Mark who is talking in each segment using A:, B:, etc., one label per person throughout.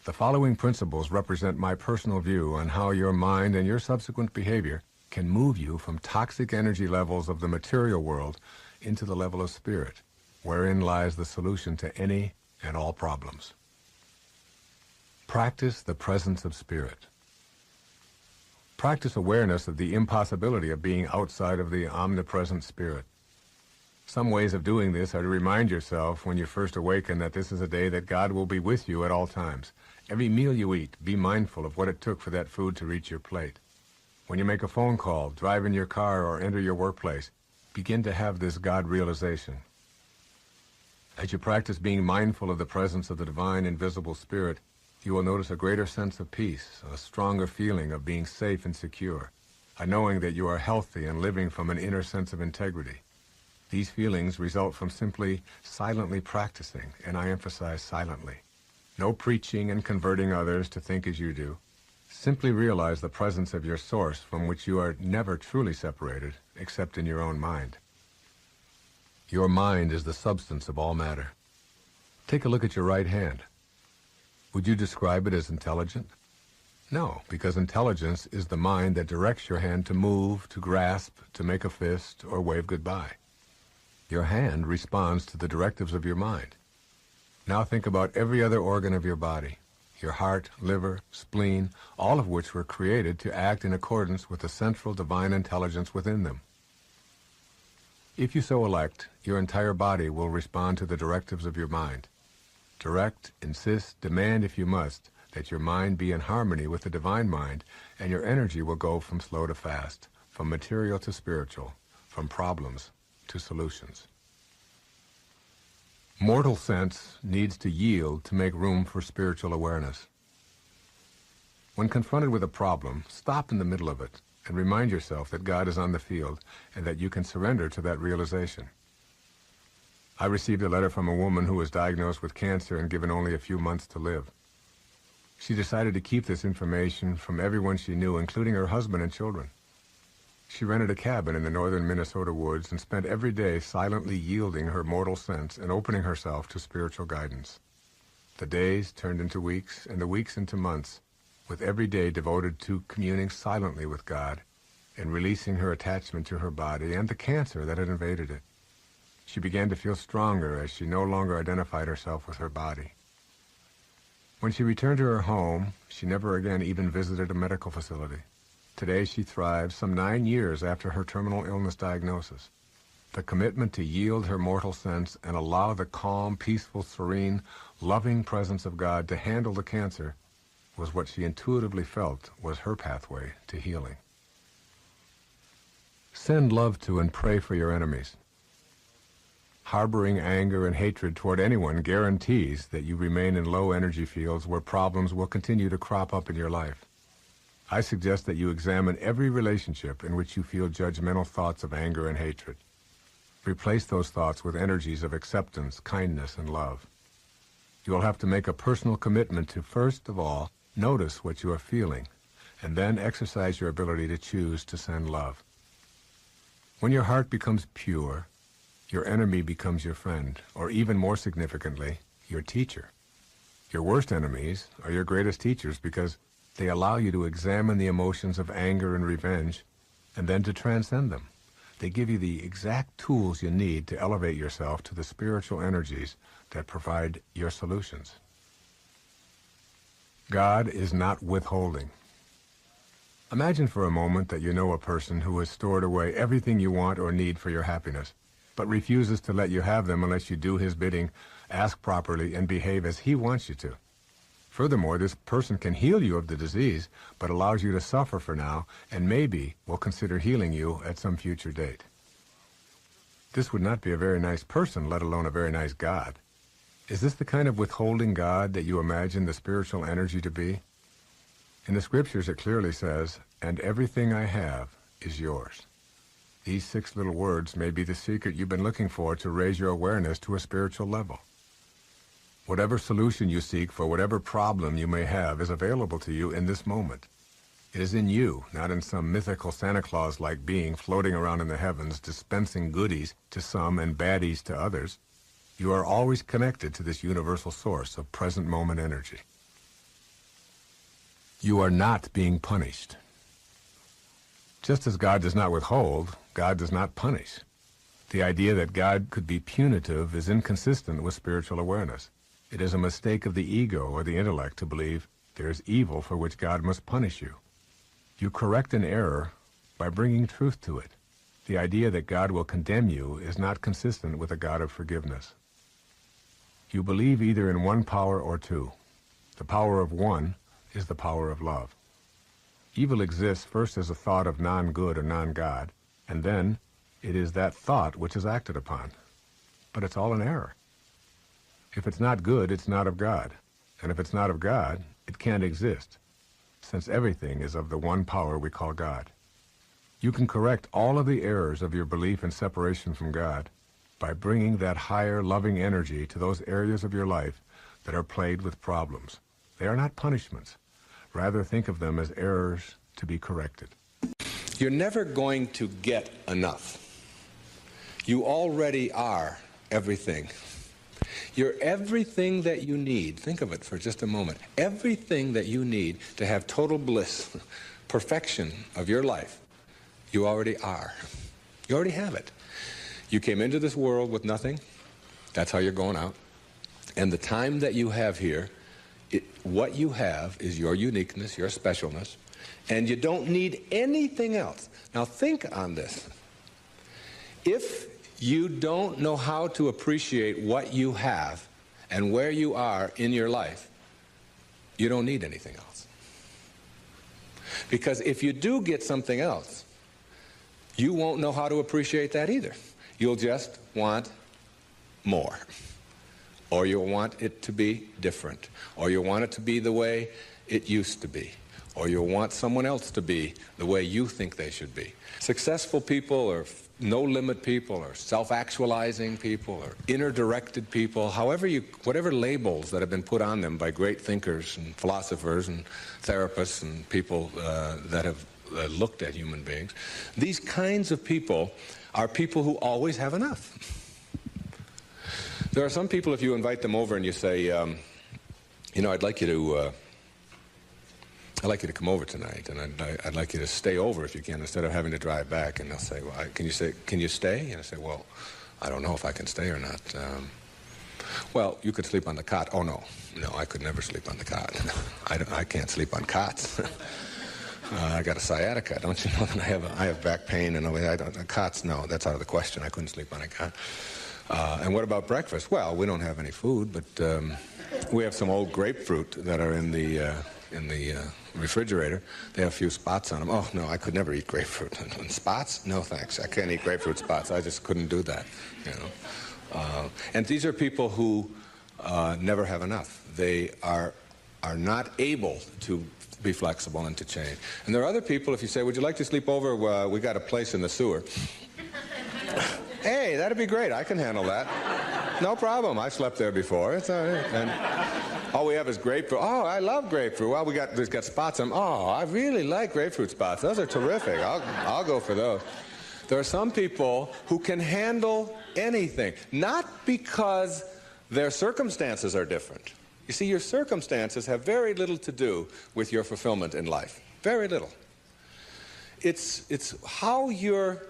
A: The following principles represent my personal view on how your mind and your subsequent behavior can move you from toxic energy levels of the material world into the level of spirit, wherein lies the solution to any and all problems. Practice the presence of spirit. Practice awareness of the impossibility of being outside of the omnipresent spirit. Some ways of doing this are to remind yourself when you first awaken that this is a day that God will be with you at all times. Every meal you eat, be mindful of what it took for that food to reach your plate. When you make a phone call, drive in your car, or enter your workplace, begin to have this God realization. As you practice being mindful of the presence of the divine invisible spirit, you will notice a greater sense of peace, a stronger feeling of being safe and secure, a knowing that you are healthy and living from an inner sense of integrity. These feelings result from simply silently practicing, and I emphasize silently. No preaching and converting others to think as you do. Simply realize the presence of your source from which you are never truly separated, except in your own mind. Your mind is the substance of all matter. Take a look at your right hand. Would you describe it as intelligent? No, because intelligence is the mind that directs your hand to move, to grasp, to make a fist, or wave goodbye. Your hand responds to the directives of your mind. Now think about every other organ of your body, your heart, liver, spleen, all of which were created to act in accordance with the central divine intelligence within them. If you so elect, your entire body will respond to the directives of your mind. Direct, insist, demand if you must, that your mind be in harmony with the divine mind, and your energy will go from slow to fast, from material to spiritual, from problems to solutions. Mortal sense needs to yield to make room for spiritual awareness. When confronted with a problem, stop in the middle of it and remind yourself that God is on the field and that you can surrender to that realization. I received a letter from a woman who was diagnosed with cancer and given only a few months to live. She decided to keep this information from everyone she knew, including her husband and children. She rented a cabin in the northern Minnesota woods and spent every day silently yielding her mortal sense and opening herself to spiritual guidance. The days turned into weeks and the weeks into months, with every day devoted to communing silently with God and releasing her attachment to her body and the cancer that had invaded it. She began to feel stronger as she no longer identified herself with her body. When she returned to her home, she never again even visited a medical facility. Today she thrives some 9 years after her terminal illness diagnosis. The commitment to yield her mortal sense and allow the calm, peaceful, serene, loving presence of God to handle the cancer was what she intuitively felt was her pathway to healing. Send love to and pray for your enemies. Harboring anger and hatred toward anyone guarantees that you remain in low energy fields where problems will continue to crop up in your life. I suggest that you examine every relationship in which you feel judgmental thoughts of anger and hatred. Replace those thoughts with energies of acceptance, kindness, and love. You will have to make a personal commitment to, first of all, notice what you are feeling, and then exercise your ability to choose to send love. When your heart becomes pure, your enemy becomes your friend, or even more significantly, your teacher. Your worst enemies are your greatest teachers because they allow you to examine the emotions of anger and revenge, and then to transcend them. They give you the exact tools you need to elevate yourself to the spiritual energies that provide your solutions. God is not withholding. Imagine for a moment that you know a person who has stored away everything you want or need for your happiness, but refuses to let you have them unless you do his bidding, ask properly, and behave as he wants you to. Furthermore, this person can heal you of the disease, but allows you to suffer for now, and maybe will consider healing you at some future date. This would not be a very nice person, let alone a very nice God. Is this the kind of withholding God that you imagine the spiritual energy to be? In the scriptures it clearly says, "And everything I have is yours." These 6 little words may be the secret you've been looking for to raise your awareness to a spiritual level. Whatever solution you seek for whatever problem you may have is available to you in this moment. It is in you, not in some mythical Santa Claus-like being floating around in the heavens, dispensing goodies to some and baddies to others. You are always connected to this universal source of present moment energy. You are not being punished. Just as God does not withhold, God does not punish. The idea that God could be punitive is inconsistent with spiritual awareness. It is a mistake of the ego or the intellect to believe there is evil for which God must punish you. You correct an error by bringing truth to it. The idea that God will condemn you is not consistent with a God of forgiveness. You believe either in one power or two. The power of one is the power of love. Evil exists first as a thought of non-good or non-God, and then it is that thought which is acted upon. But it's all an error. If it's not good, it's not of God. And if it's not of God, it can't exist, since everything is of the one power we call God. You can correct all of the errors of your belief in separation from God by bringing that higher, loving energy to those areas of your life that are plagued with problems. They are not punishments. Rather, think of them as errors to be corrected.
B: You're never going to get enough. You already are everything. You're everything that you need. Think of it for just a moment. Everything that you need to have total bliss, perfection of your life, you already are. You already have it. You came into this world with nothing. That's how you're going out. And the time that you have here, what you have is your uniqueness, your specialness, and you don't need anything else. Now think on this. If you don't know how to appreciate what you have and where you are in your life, you don't need anything else. Because if you do get something else, you won't know how to appreciate that either. You'll just want more. Or you'll want it to be different. Or you'll want it to be the way it used to be. Or you'll want someone else to be the way you think they should be. Successful people or no-limit people or self-actualizing people or inner-directed people, whatever labels that have been put on them by great thinkers and philosophers and therapists and people that have looked at human beings, these kinds of people are people who always have enough. There are some people, if you invite them over and you say, you know, I'd like you to come over tonight, and I'd like you to stay over if you can, instead of having to drive back. And they'll say, well, can you stay? And I say, well, I don't know if I can stay or not. Well, you could sleep on the cot. Oh, no, I could never sleep on the cot. I can't sleep on cots. I got a sciatica. Don't you know that I have back pain and cots? No, that's out of the question. I couldn't sleep on a cot. And what about breakfast? Well, we don't have any food, but we have some old grapefruit that are in the refrigerator. They have a few spots on them. Oh, no, I could never eat grapefruit. And spots? No, thanks. I can't eat grapefruit spots. I just couldn't do that, you know. And these are people who never have enough. They are not able to be flexible and to change. And there are other people, if you say, would you like to sleep over? We got a place in the sewer. Hey, that'd be great. I can handle that. No problem. I slept there before. It's all right. And all we have is grapefruit. Oh, I love grapefruit. Well, there's got spots on them. Oh, I really like grapefruit spots. Those are terrific. I'll go for those. There are some people who can handle anything, not because their circumstances are different. You see, your circumstances have very little to do with your fulfillment in life. Very little. It's how you're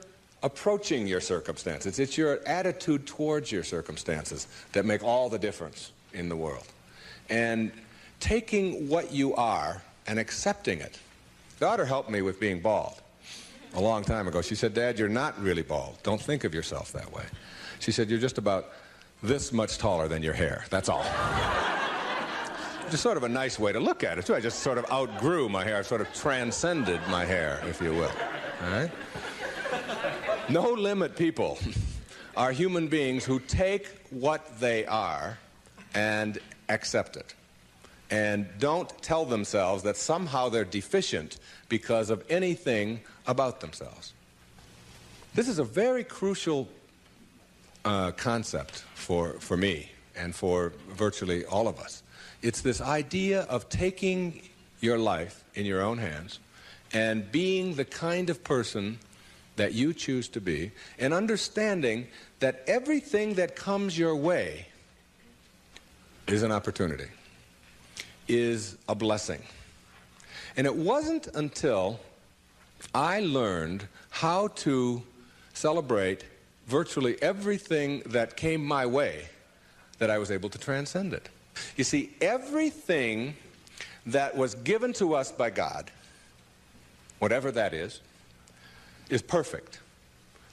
B: approaching your circumstances. It's your attitude towards your circumstances that make all the difference in the world. And taking what you are and accepting it. Daughter helped me with being bald a long time ago. She said, Dad, you're not really bald. Don't think of yourself that way. She said, you're just about this much taller than your hair. That's all. Just sort of a nice way to look at it, too. I just sort of outgrew my hair. I sort of transcended my hair, if you will. All right? No-limit people are human beings who take what they are and accept it. And don't tell themselves that somehow they're deficient because of anything about themselves. This is a very crucial concept for me and for virtually all of us. It's this idea of taking your life in your own hands and being the kind of person that you choose to be, and understanding that everything that comes your way is an opportunity, is a blessing. And it wasn't until I learned how to celebrate virtually everything that came my way that I was able to transcend it. You see, everything that was given to us by God, whatever that is perfect.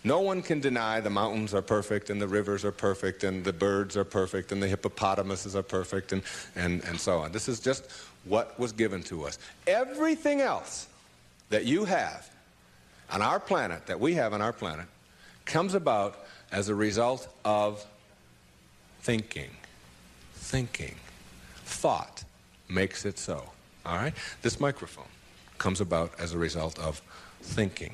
B: No one can deny the mountains are perfect and the rivers are perfect and the birds are perfect and the hippopotamuses are perfect and so on. This is just what was given to us. Everything else that you have on our planet, that we have on our planet, comes about as a result of thinking. Thinking. Thought makes it so. All right? This microphone comes about as a result of thinking.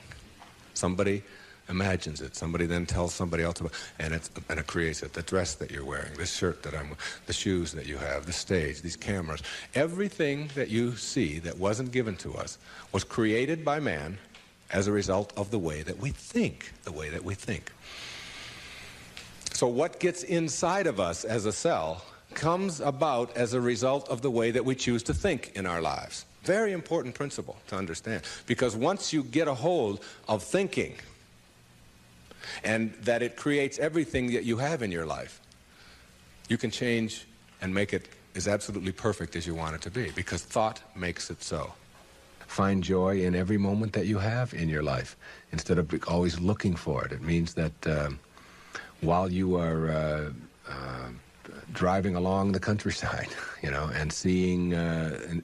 B: Somebody imagines it. Somebody then tells somebody else about it, and it creates it. The dress that you're wearing, this shirt that I'm wearing, the shoes that you have, the stage, these cameras. Everything that you see that wasn't given to us was created by man as a result of the way that we think. The way that we think. So what gets inside of us as a cell comes about as a result of the way that we choose to think in our lives. Very important principle to understand. Because once you get a hold of thinking, and that it creates everything that you have in your life, you can change and make it as absolutely perfect as you want it to be, because thought makes it so. Find joy in every moment that you have in your life, instead of always looking for it. It means that while you are driving along the countryside, and seeing,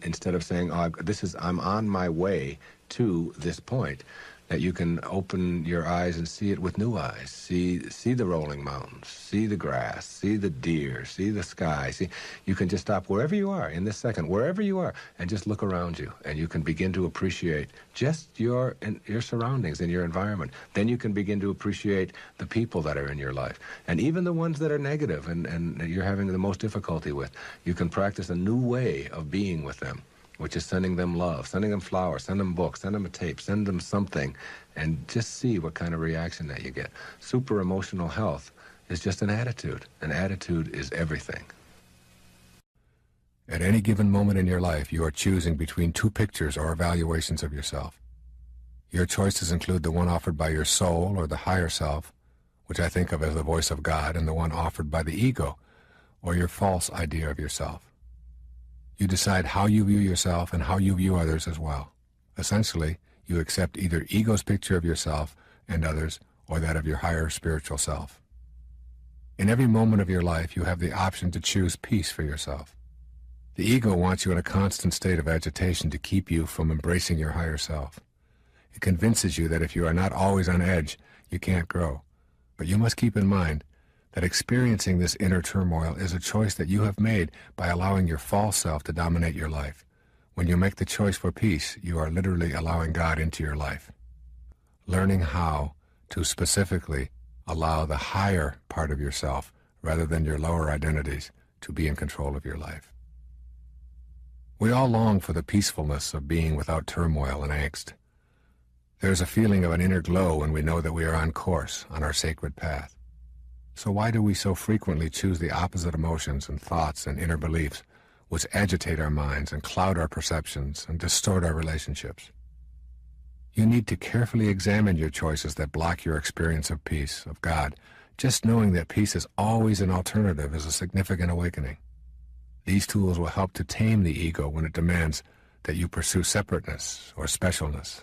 B: instead of saying, oh, I'm on my way to this point, that you can open your eyes and see it with new eyes. See the rolling mountains, see the grass, see the deer, see the sky. You can just stop wherever you are in this second, wherever you are, and just look around you, and you can begin to appreciate just your surroundings and your environment. Then you can begin to appreciate the people that are in your life, and even the ones that are negative and you're having the most difficulty with. You can practice a new way of being with them, which is sending them love, sending them flowers, send them books, send them a tape, send them something, and just see what kind of reaction that you get. Super emotional health is just an attitude. An attitude is everything.
A: At any given moment in your life, you are choosing between two pictures or evaluations of yourself. Your choices include the one offered by your soul or the higher self, which I think of as the voice of God, and the one offered by the ego, or your false idea of yourself. You decide how you view yourself and how you view others as well. Essentially, you accept either ego's picture of yourself and others, or that of your higher spiritual self. In every moment of your life, you have the option to choose peace for yourself. The ego wants you in a constant state of agitation to keep you from embracing your higher self. It convinces you that if you are not always on edge, you can't grow. But you must keep in mind that experiencing this inner turmoil is a choice that you have made by allowing your false self to dominate your life. When you make the choice for peace, you are literally allowing God into your life. Learning how to specifically allow the higher part of yourself, rather than your lower identities, to be in control of your life. We all long for the peacefulness of being without turmoil and angst. There is a feeling of an inner glow when we know that we are on course, on our sacred path. So why do we so frequently choose the opposite emotions and thoughts and inner beliefs which agitate our minds and cloud our perceptions and distort our relationships? You need to carefully examine your choices that block your experience of peace, of God. Just knowing that peace is always an alternative is a significant awakening. These tools will help to tame the ego when it demands that you pursue separateness or specialness.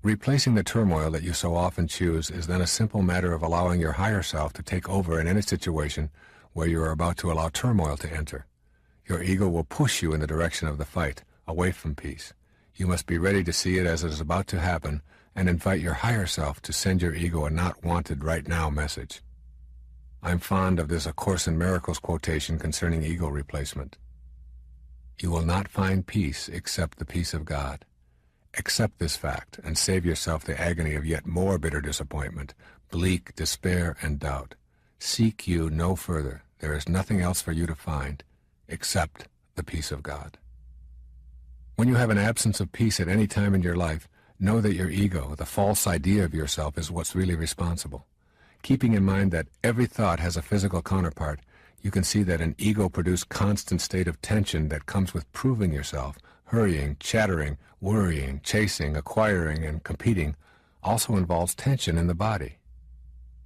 A: Replacing the turmoil that you so often choose is then a simple matter of allowing your higher self to take over in any situation where you are about to allow turmoil to enter. Your ego will push you in the direction of the fight, away from peace. You must be ready to see it as it is about to happen and invite your higher self to send your ego a not wanted right now message. I'm fond of this A Course in Miracles quotation concerning ego replacement. You will not find peace except the peace of God. Accept this fact and save yourself the agony of yet more bitter disappointment, bleak despair, and doubt. Seek you no further. There is nothing else for you to find except the peace of God. When you have an absence of peace at any time in your life, know that your ego, the false idea of yourself, is what's really responsible. Keeping in mind that every thought has a physical counterpart, you can see that an ego-produced constant state of tension that comes with proving yourself, hurrying, chattering, worrying, chasing, acquiring, and competing also involves tension in the body.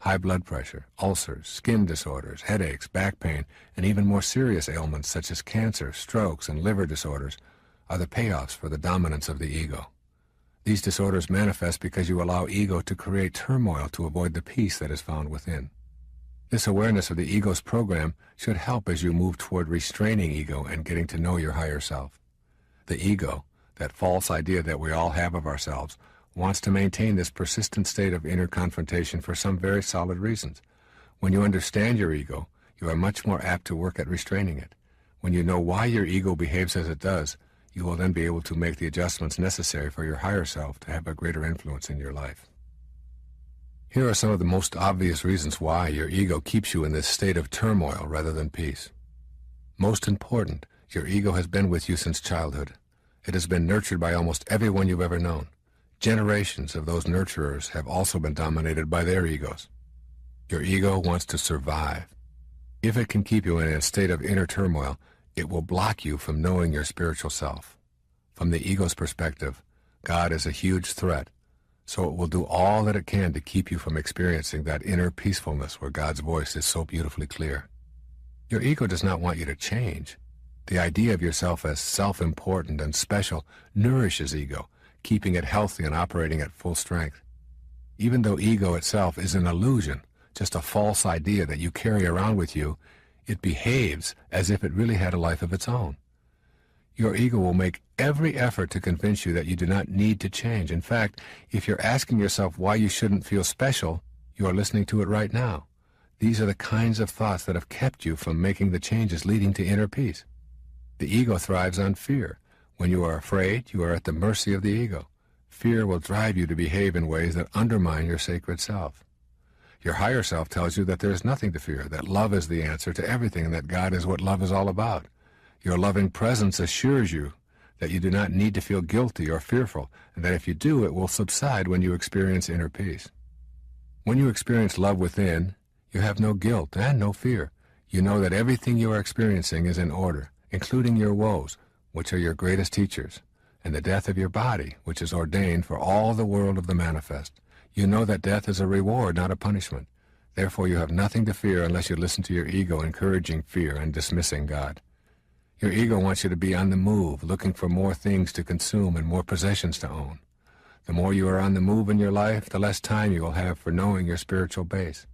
A: High blood pressure, ulcers, skin disorders, headaches, back pain, and even more serious ailments such as cancer, strokes, and liver disorders are the payoffs for the dominance of the ego. These disorders manifest because you allow ego to create turmoil to avoid the peace that is found within. This awareness of the ego's program should help as you move toward restraining ego and getting to know your higher self. The ego, that false idea that we all have of ourselves, wants to maintain this persistent state of inner confrontation for some very solid reasons. When you understand your ego, you are much more apt to work at restraining it. When you know why your ego behaves as it does, you will then be able to make the adjustments necessary for your higher self to have a greater influence in your life. Here are some of the most obvious reasons why your ego keeps you in this state of turmoil rather than peace. Most important, your ego has been with you since childhood. It has been nurtured by almost everyone you've ever known. Generations of those nurturers have also been dominated by their egos. Your ego wants to survive. If it can keep you in a state of inner turmoil, it will block you from knowing your spiritual self. From the ego's perspective, God is a huge threat, so it will do all that it can to keep you from experiencing that inner peacefulness where God's voice is so beautifully clear. Your ego does not want you to change. The idea of yourself as self-important and special nourishes ego, keeping it healthy and operating at full strength. Even though ego itself is an illusion, just a false idea that you carry around with you, it behaves as if it really had a life of its own. Your ego will make every effort to convince you that you do not need to change. In fact, if you're asking yourself why you shouldn't feel special, you are listening to it right now. These are the kinds of thoughts that have kept you from making the changes leading to inner peace. The ego thrives on fear. When you are afraid, you are at the mercy of the ego. Fear will drive you to behave in ways that undermine your sacred self. Your higher self tells you that there is nothing to fear, that love is the answer to everything, and that God is what love is all about. Your loving presence assures you that you do not need to feel guilty or fearful, and that if you do, it will subside when you experience inner peace. When you experience love within, you have no guilt and no fear. You know that everything you are experiencing is in order, including your woes, which are your greatest teachers, and the death of your body, which is ordained for all the world of the manifest. You know that death is a reward, not a punishment. Therefore, you have nothing to fear unless you listen to your ego encouraging fear and dismissing God. Your ego wants you to be on the move, looking for more things to consume and more possessions to own. The more you are on the move in your life, the less time you will have for knowing your spiritual base.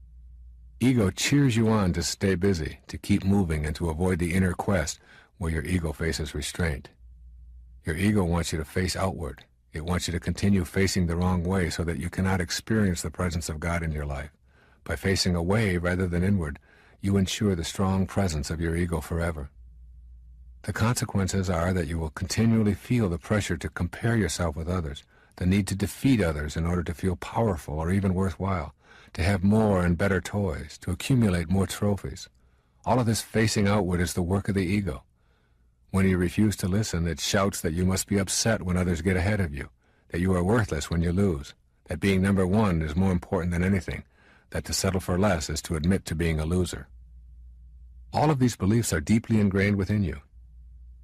A: Ego cheers you on to stay busy, to keep moving, and to avoid the inner quest where your ego faces restraint. Your ego wants you to face outward. It wants you to continue facing the wrong way so that you cannot experience the presence of God in your life. By facing away rather than inward, you ensure the strong presence of your ego forever. The consequences are that you will continually feel the pressure to compare yourself with others, the need to defeat others in order to feel powerful or even worthwhile, to have more and better toys, to accumulate more trophies. All of this facing outward is the work of the ego. When you refuse to listen, it shouts that you must be upset when others get ahead of you, that you are worthless when you lose, that being number one is more important than anything, that to settle for less is to admit to being a loser. All of these beliefs are deeply ingrained within you.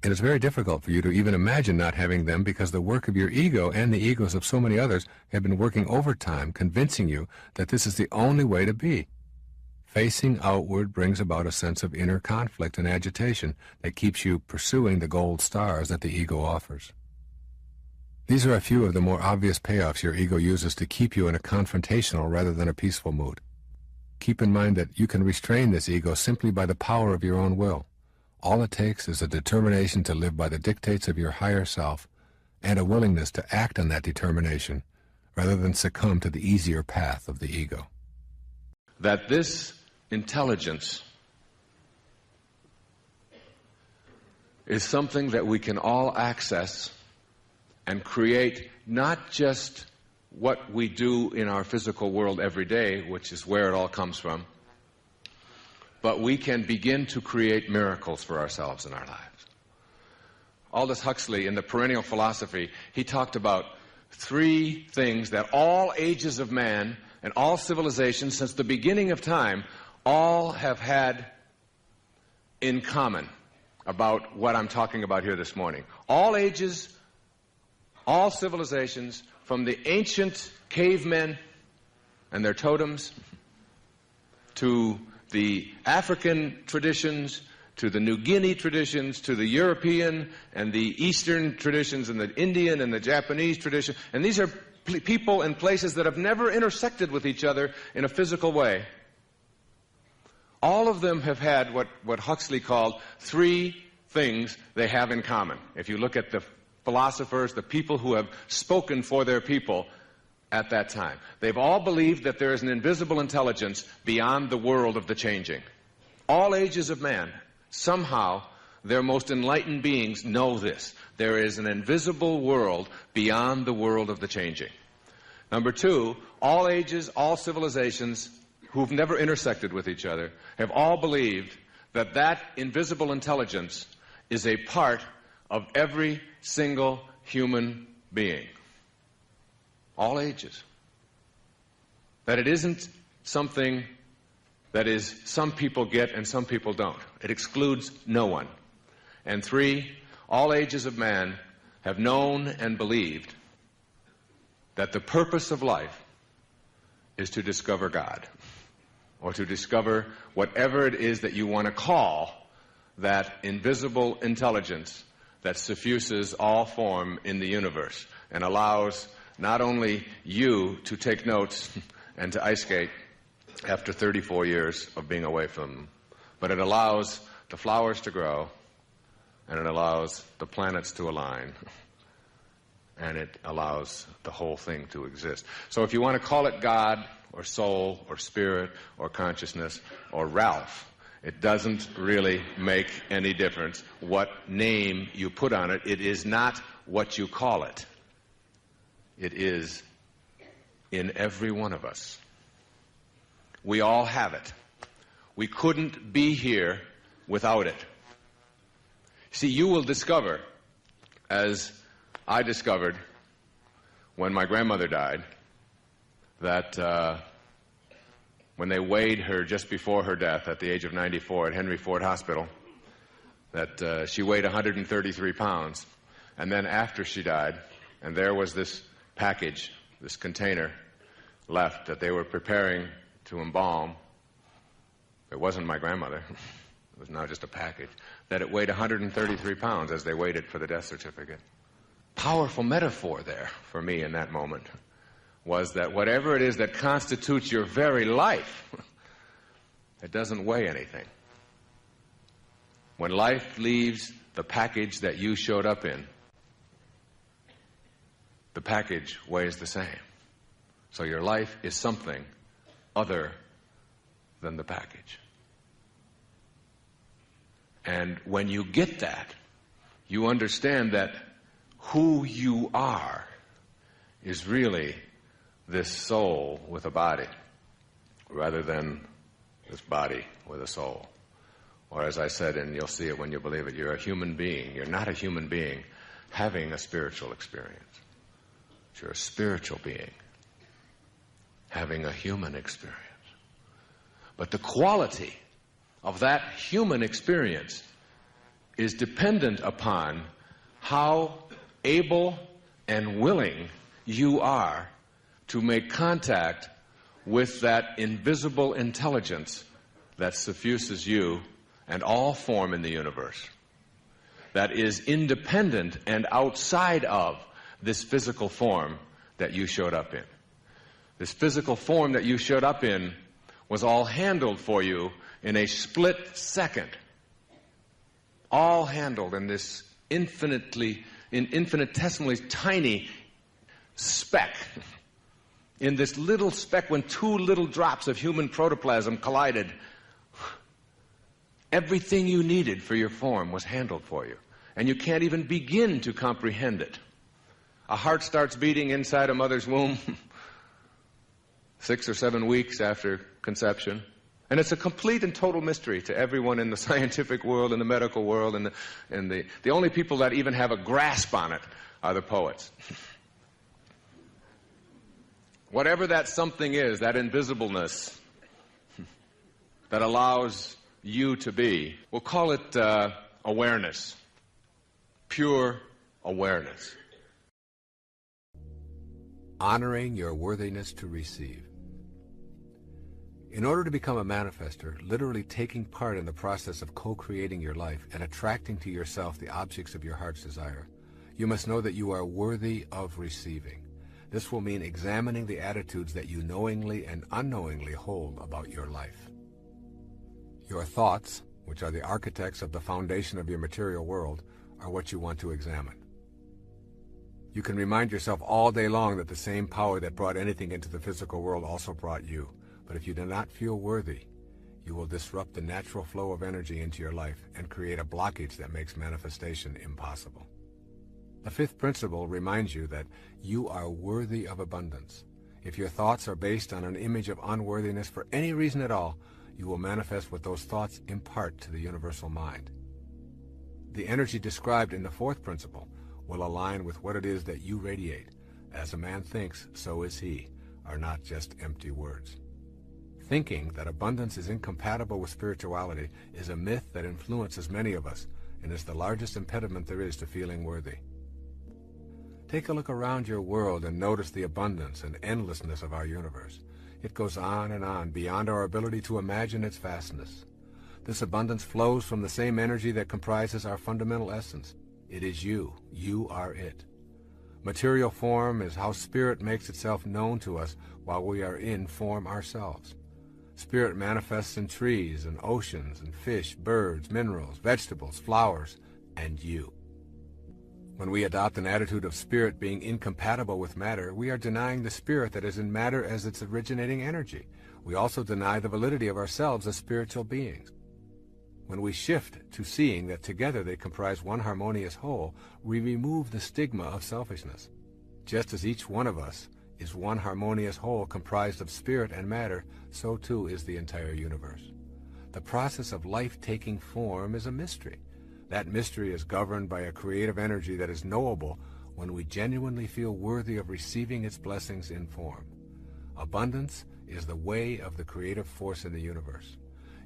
A: It is very difficult for you to even imagine not having them because the work of your ego and the egos of so many others have been working overtime, convincing you that this is the only way to be. Facing outward brings about a sense of inner conflict and agitation that keeps you pursuing the gold stars that the ego offers. These are a few of the more obvious payoffs your ego uses to keep you in a confrontational rather than a peaceful mood. Keep in mind that you can restrain this ego simply by the power of your own will. All it takes is a determination to live by the dictates of your higher self and a willingness to act on that determination rather than succumb to the easier path of the ego.
B: That this intelligence is something that we can all access and create not just what we do in our physical world every day, which is where it all comes from, but we can begin to create miracles for ourselves in our lives. Aldous Huxley, in the Perennial Philosophy, he talked about 3 things that all ages of man and all civilizations since the beginning of time all have had
A: in common about what I'm talking about here this morning. All ages, all civilizations, from the ancient cavemen and their totems to the African traditions, to the New Guinea traditions, to the European and the Eastern traditions, and the Indian and the Japanese tradition. And these are people and places that have never intersected with each other in a physical way. All of them have had what Huxley called three things they have in common. If you look at the philosophers, the people who have spoken for their people at that time, they've all believed that there is an invisible intelligence beyond the world of the changing. All ages of man, somehow, their most enlightened beings know this. There is an invisible world beyond the world of the changing. Number two, all ages, all civilizations who've never intersected with each other have all believed that that invisible intelligence is a part of every single human being. All ages. That it isn't something that is some people get and some people don't. It excludes no one. And three, all ages of man have known and believed that the purpose of life is to discover God, or to discover whatever it is that you want to call that invisible intelligence that suffuses all form in the universe and allows not only you to take notes and to ice skate after 34 years of being away from them, but it allows the flowers to grow, and it allows the planets to align, and it allows the whole thing to exist. So if you want to call it God or soul or spirit or consciousness or Ralph, it doesn't really make any difference what name you put on it. It is not what you call it. It is in every one of us. We all have it. We couldn't be here without it. See, you will discover, as I discovered when my grandmother died, that when they weighed her just before her death at the age of 94 at Henry Ford Hospital, that she weighed 133 pounds. And then after she died, and there was this package, this container left that they were preparing to embalm. It wasn't my grandmother. It was now just a package. That it weighed 133 pounds as they waited for the death certificate. Powerful metaphor there for me in that moment was that whatever it is that constitutes your very life, it doesn't weigh anything. When life leaves the package that you showed up in, the package weighs the same. So your life is something other than the package. And when you get that, you understand that who you are is really this soul with a body, rather than this body with a soul. Or as I said, and you'll see it when you believe it, you're a human being. You're not a human being having a spiritual experience. You're a spiritual being having a human experience. But the quality of that human experience is dependent upon how able and willing you are to make contact with that invisible intelligence that suffuses you and all form in the universe, that is independent and outside of this physical form that you showed up in. This physical form that you showed up in was all handled for you in a split second. All handled in this infinitesimally tiny speck. In this little speck, when two little drops of human protoplasm collided, everything you needed for your form was handled for you. And you can't even begin to comprehend it. A heart starts beating inside a mother's womb 6 or 7 weeks after conception. And it's a complete and total mystery to everyone in the scientific world and the medical world, and the only people that even have a grasp on it are the poets. Whatever that something is, that invisibleness that allows
B: you to be. We'll call it awareness. Pure awareness.
A: Honoring your worthiness to receive. In order to become a manifester, literally taking part in the process of co-creating your life and attracting to yourself the objects of your heart's desire, you must know that you are worthy of receiving. This will mean examining the attitudes that you knowingly and unknowingly hold about your life. Your thoughts, which are the architects of the foundation of your material world, are what you want to examine. You can remind yourself all day long that the same power that brought anything into the physical world also brought you. But if you do not feel worthy, you will disrupt the natural flow of energy into your life and create a blockage that makes manifestation impossible. The fifth principle reminds you that you are worthy of abundance. If your thoughts are based on an image of unworthiness for any reason at all, you will manifest what those thoughts impart to the universal mind. The energy described in the fourth principle will align with what it is that you radiate. As a man thinks, so is he, are not just empty words. Thinking that abundance is incompatible with spirituality is a myth that influences many of us and is the largest impediment there is to feeling worthy. Take a look around your world and notice the abundance and endlessness of our universe. It goes on and on beyond our ability to imagine its vastness. This abundance flows from the same energy that comprises our fundamental essence. It is you. You are it. Material form is how spirit makes itself known to us while we are in form ourselves. Spirit manifests in trees and oceans and fish, birds, minerals, vegetables, flowers, and you. When we adopt an attitude of spirit being incompatible with matter, we are denying the spirit that is in matter as its originating energy. We also deny the validity of ourselves as spiritual beings. When we shift to seeing that together they comprise one harmonious whole, we remove the stigma of selfishness. Just as each one of us is one harmonious whole comprised of spirit and matter, so too is the entire universe. The process of life taking form is a mystery. That mystery is governed by a creative energy that is knowable when we genuinely feel worthy of receiving its blessings in form. Abundance is the way of the creative force in the universe.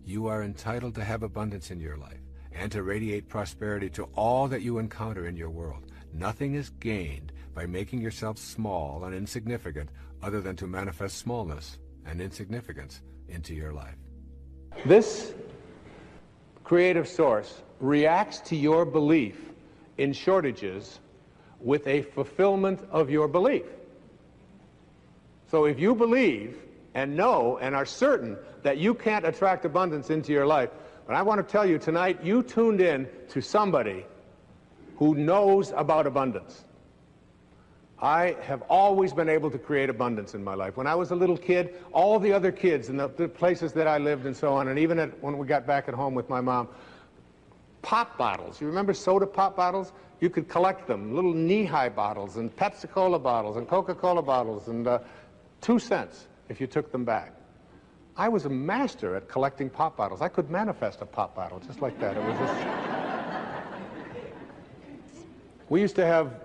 A: You are entitled to have abundance in your life and to radiate prosperity to all that you encounter in your world. Nothing is gained by making yourself small and insignificant other than to manifest smallness and insignificance into your life.
C: This creative source reacts to your belief in shortages with a fulfillment of your belief. So if you believe and know and are certain that you can't attract abundance into your life, but I want to tell you tonight, you tuned in to somebody who knows about abundance. I have always been able to create abundance in my life. When I was a little kid, all the other kids in the places that I lived and so on, and even when we got back at home with my mom, pop bottles. You remember soda pop bottles? You could collect them, little knee-high bottles and Pepsi-Cola bottles and Coca-Cola bottles, and 2 cents if you took them back. I was a master at collecting pop bottles. I could manifest a pop bottle just like that. It was just... We used to have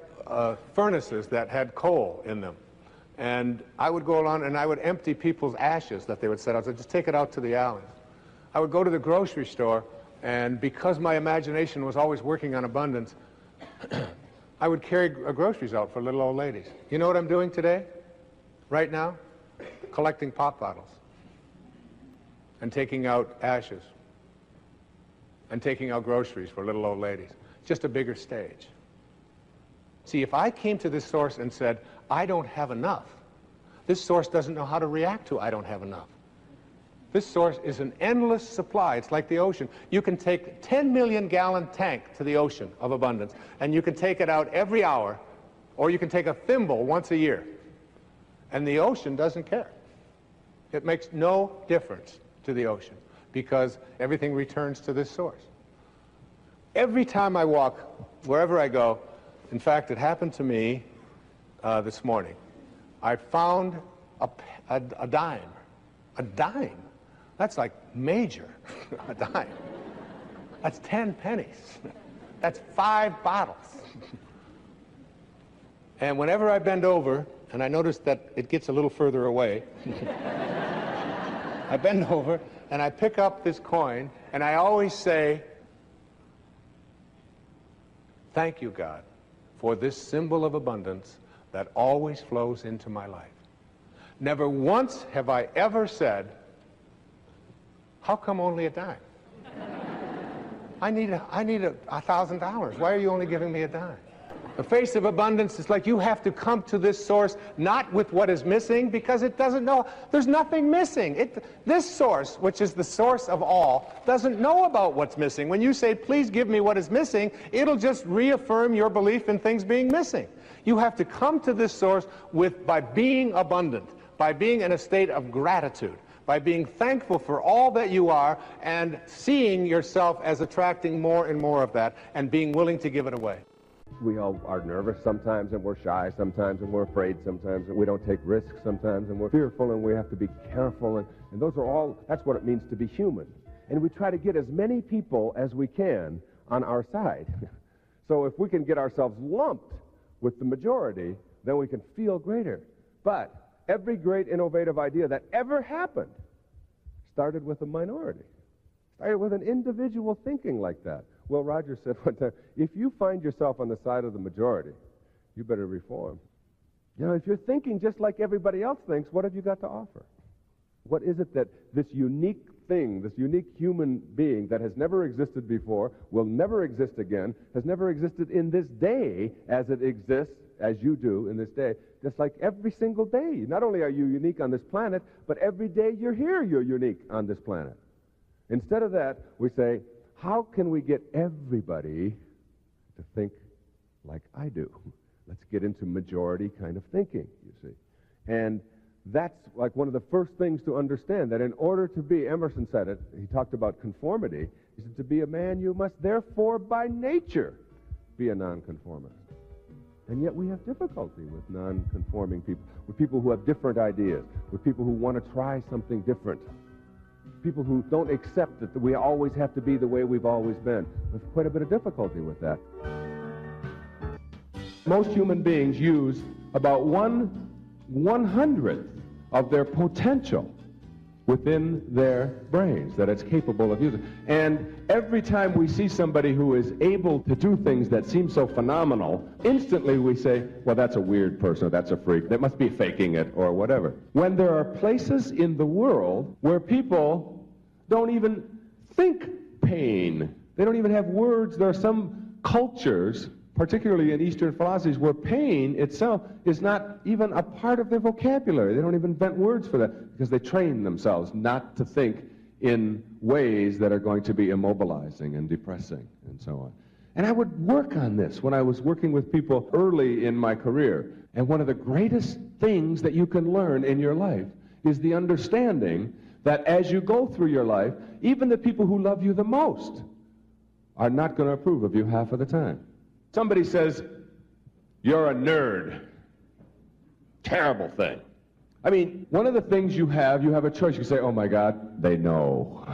C: furnaces that had coal in them, and I would go along and I would empty people's ashes that they would set out. So just take it out to the alleys. I would go to the grocery store, and because my imagination was always working on abundance, I would carry groceries out for little old ladies. You know what I'm doing today? Right now? Collecting pop bottles and taking out ashes and taking out groceries for little old ladies. Just a bigger stage. See, if I came to this source and said, I don't have enough, this source doesn't know how to react to I don't have enough. This source is an endless supply. It's like the ocean. You can take a 10 million gallon tank to the ocean of abundance, and you can take it out every hour, or you can take a thimble once a year. And the ocean doesn't care. It makes no difference to the ocean because everything returns to this source. Every time I walk, wherever I go, in fact, it happened to me this morning. I found a dime. A dime? That's like major, a dime. That's 10 pennies. That's 5 bottles. And whenever I bend over, and I notice that it gets a little further away, I bend over and I pick up this coin And I always say, thank you, God, for this symbol of abundance that always flows into my life. Never once have I ever said, how come only a dime? I need $1,000. Why are you only giving me a dime? The face of abundance is like you have to come to this source not with what is missing, because it doesn't know. There's nothing missing. This source, which is the source of all, doesn't know about what's missing. When you say, please give me what is missing, it'll just reaffirm your belief in things being missing. You have to come to this source by being abundant, by being in a state of gratitude, by being thankful for all that you are and seeing yourself as attracting more and more of that and being willing to give it away.
D: We all are nervous sometimes, and we're shy sometimes, and we're afraid sometimes, and we don't take risks sometimes, and we're fearful, and we have to be careful, and those are all, that's what it means to be human. And we try to get as many people as we can on our side. So if we can get ourselves lumped with the majority, then we can feel greater. But every great innovative idea that ever happened started with a minority, started with an individual thinking like that. Will Rogers said one time, if you find yourself on the side of the majority, you better reform. You know, if you're thinking just like everybody else thinks, what have you got to offer? What is it that this unique thing, this unique human being that has never existed before, will never exist again, has never existed in this day as it exists, as you do in this day, just like every single day. Not only are you unique on this planet, but every day you're here, you're unique on this planet. Instead of that, we say, how can we get everybody to think like I do? Let's get into majority kind of thinking, you see. And that's like one of the first things to understand, that in order to be, Emerson said it, he talked about conformity, he said, to be a man you must therefore by nature be a nonconformist. And yet we have difficulty with nonconforming people, with people who have different ideas, with people who want to try something different. People who don't accept that we always have to be the way we've always been. There's quite a bit of difficulty with that. Most human beings use about 1/100th of their potential within their brains that it's capable of using. And every time we see somebody who is able to do things that seem so phenomenal, instantly we say, well, that's a weird person, or that's a freak, they must be faking it, or whatever. When there are places in the world where people don't even think pain, they don't even have words. There are some cultures, particularly in Eastern philosophies, where pain itself is not even a part of their vocabulary. They don't even invent words for that because they train themselves not to think in ways that are going to be immobilizing and depressing and so on. And I would work on this when I was working with people early in my career. And one of the greatest things that you can learn in your life is the understanding that as you go through your life, even the people who love you the most are not going to approve of you half of the time. Somebody says, you're a nerd. Terrible thing. I mean, one of the things you have a choice. You say, oh my God, they know.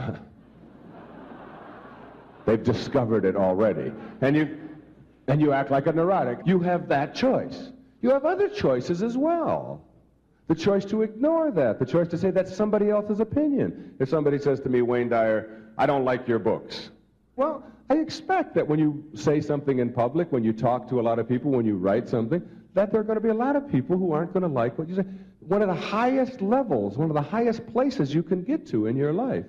D: They've discovered it already. And you act like a neurotic. You have that choice. You have other choices as well. The choice to ignore that. The choice to say that's somebody else's opinion. If somebody says to me, Wayne Dyer, I don't like your books. Well, I expect that when you say something in public, when you talk to a lot of people, when you write something, that there are going to be a lot of people who aren't going to like what you say. One of the highest levels, one of the highest places you can get to in your life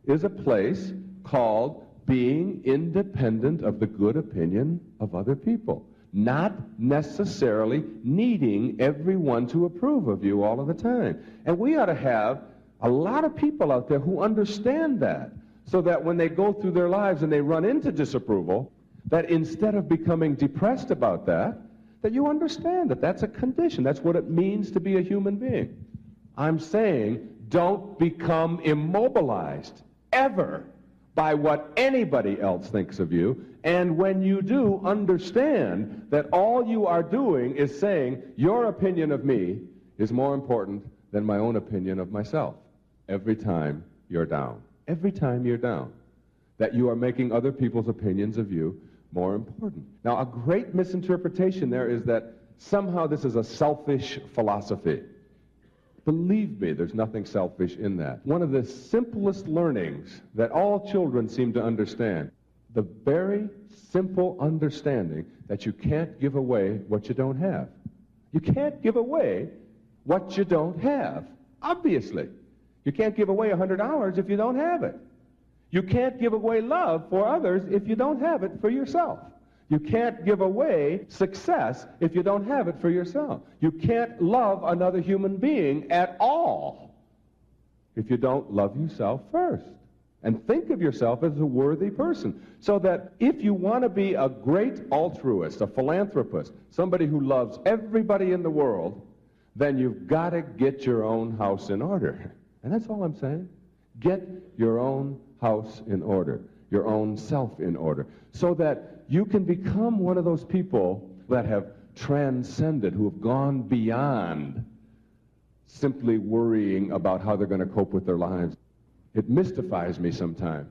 D: is a place called being independent of the good opinion of other people. Not necessarily needing everyone to approve of you all of the time. And we ought to have a lot of people out there who understand that, so that when they go through their lives and they run into disapproval, that instead of becoming depressed about that, that you understand that that's a condition. That's what it means to be a human being. I'm saying don't become immobilized ever by what anybody else thinks of you. And when you do, understand that all you are doing is saying your opinion of me is more important than my own opinion of myself. Every time you're down. Every time you're down. That you are making other people's opinions of you more important. Now, a great misinterpretation there is that somehow this is a selfish philosophy. Believe me, there's nothing selfish in that. One of the simplest learnings that all children seem to understand, the very simple understanding that you can't give away what you don't have. You can't give away what you don't have, obviously. You can't give away $100 if you don't have it. You can't give away love for others if you don't have it for yourself. You can't give away success if you don't have it for yourself. You can't love another human being at all if you don't love yourself first. And think of yourself as a worthy person. So that if you want to be a great altruist, a philanthropist, somebody who loves everybody in the world, then you've got to get your own house in order. And that's all I'm saying. Get your own house in order, your own self in order, so that you can become one of those people that have transcended, who have gone beyond simply worrying about how they're going to cope with their lives. It mystifies me sometimes.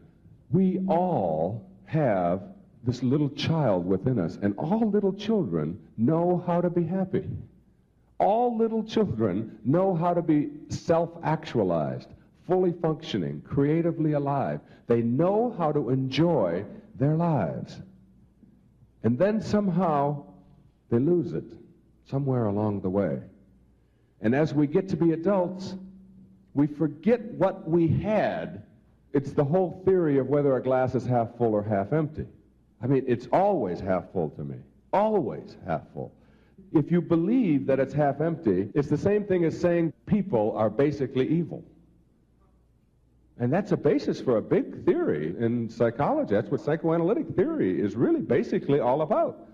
D: We all have this little child within us, and all little children know how to be happy. All little children know how to be self-actualized, fully functioning, creatively alive. They know how to enjoy their lives. And then somehow they lose it, somewhere along the way. And as we get to be adults, we forget what we had. It's the whole theory of whether a glass is half full or half empty. I mean, it's always half full to me, always half full. If you believe that it's half empty, it's the same thing as saying people are basically evil. And that's a basis for a big theory in psychology. That's what psychoanalytic theory is really basically all about,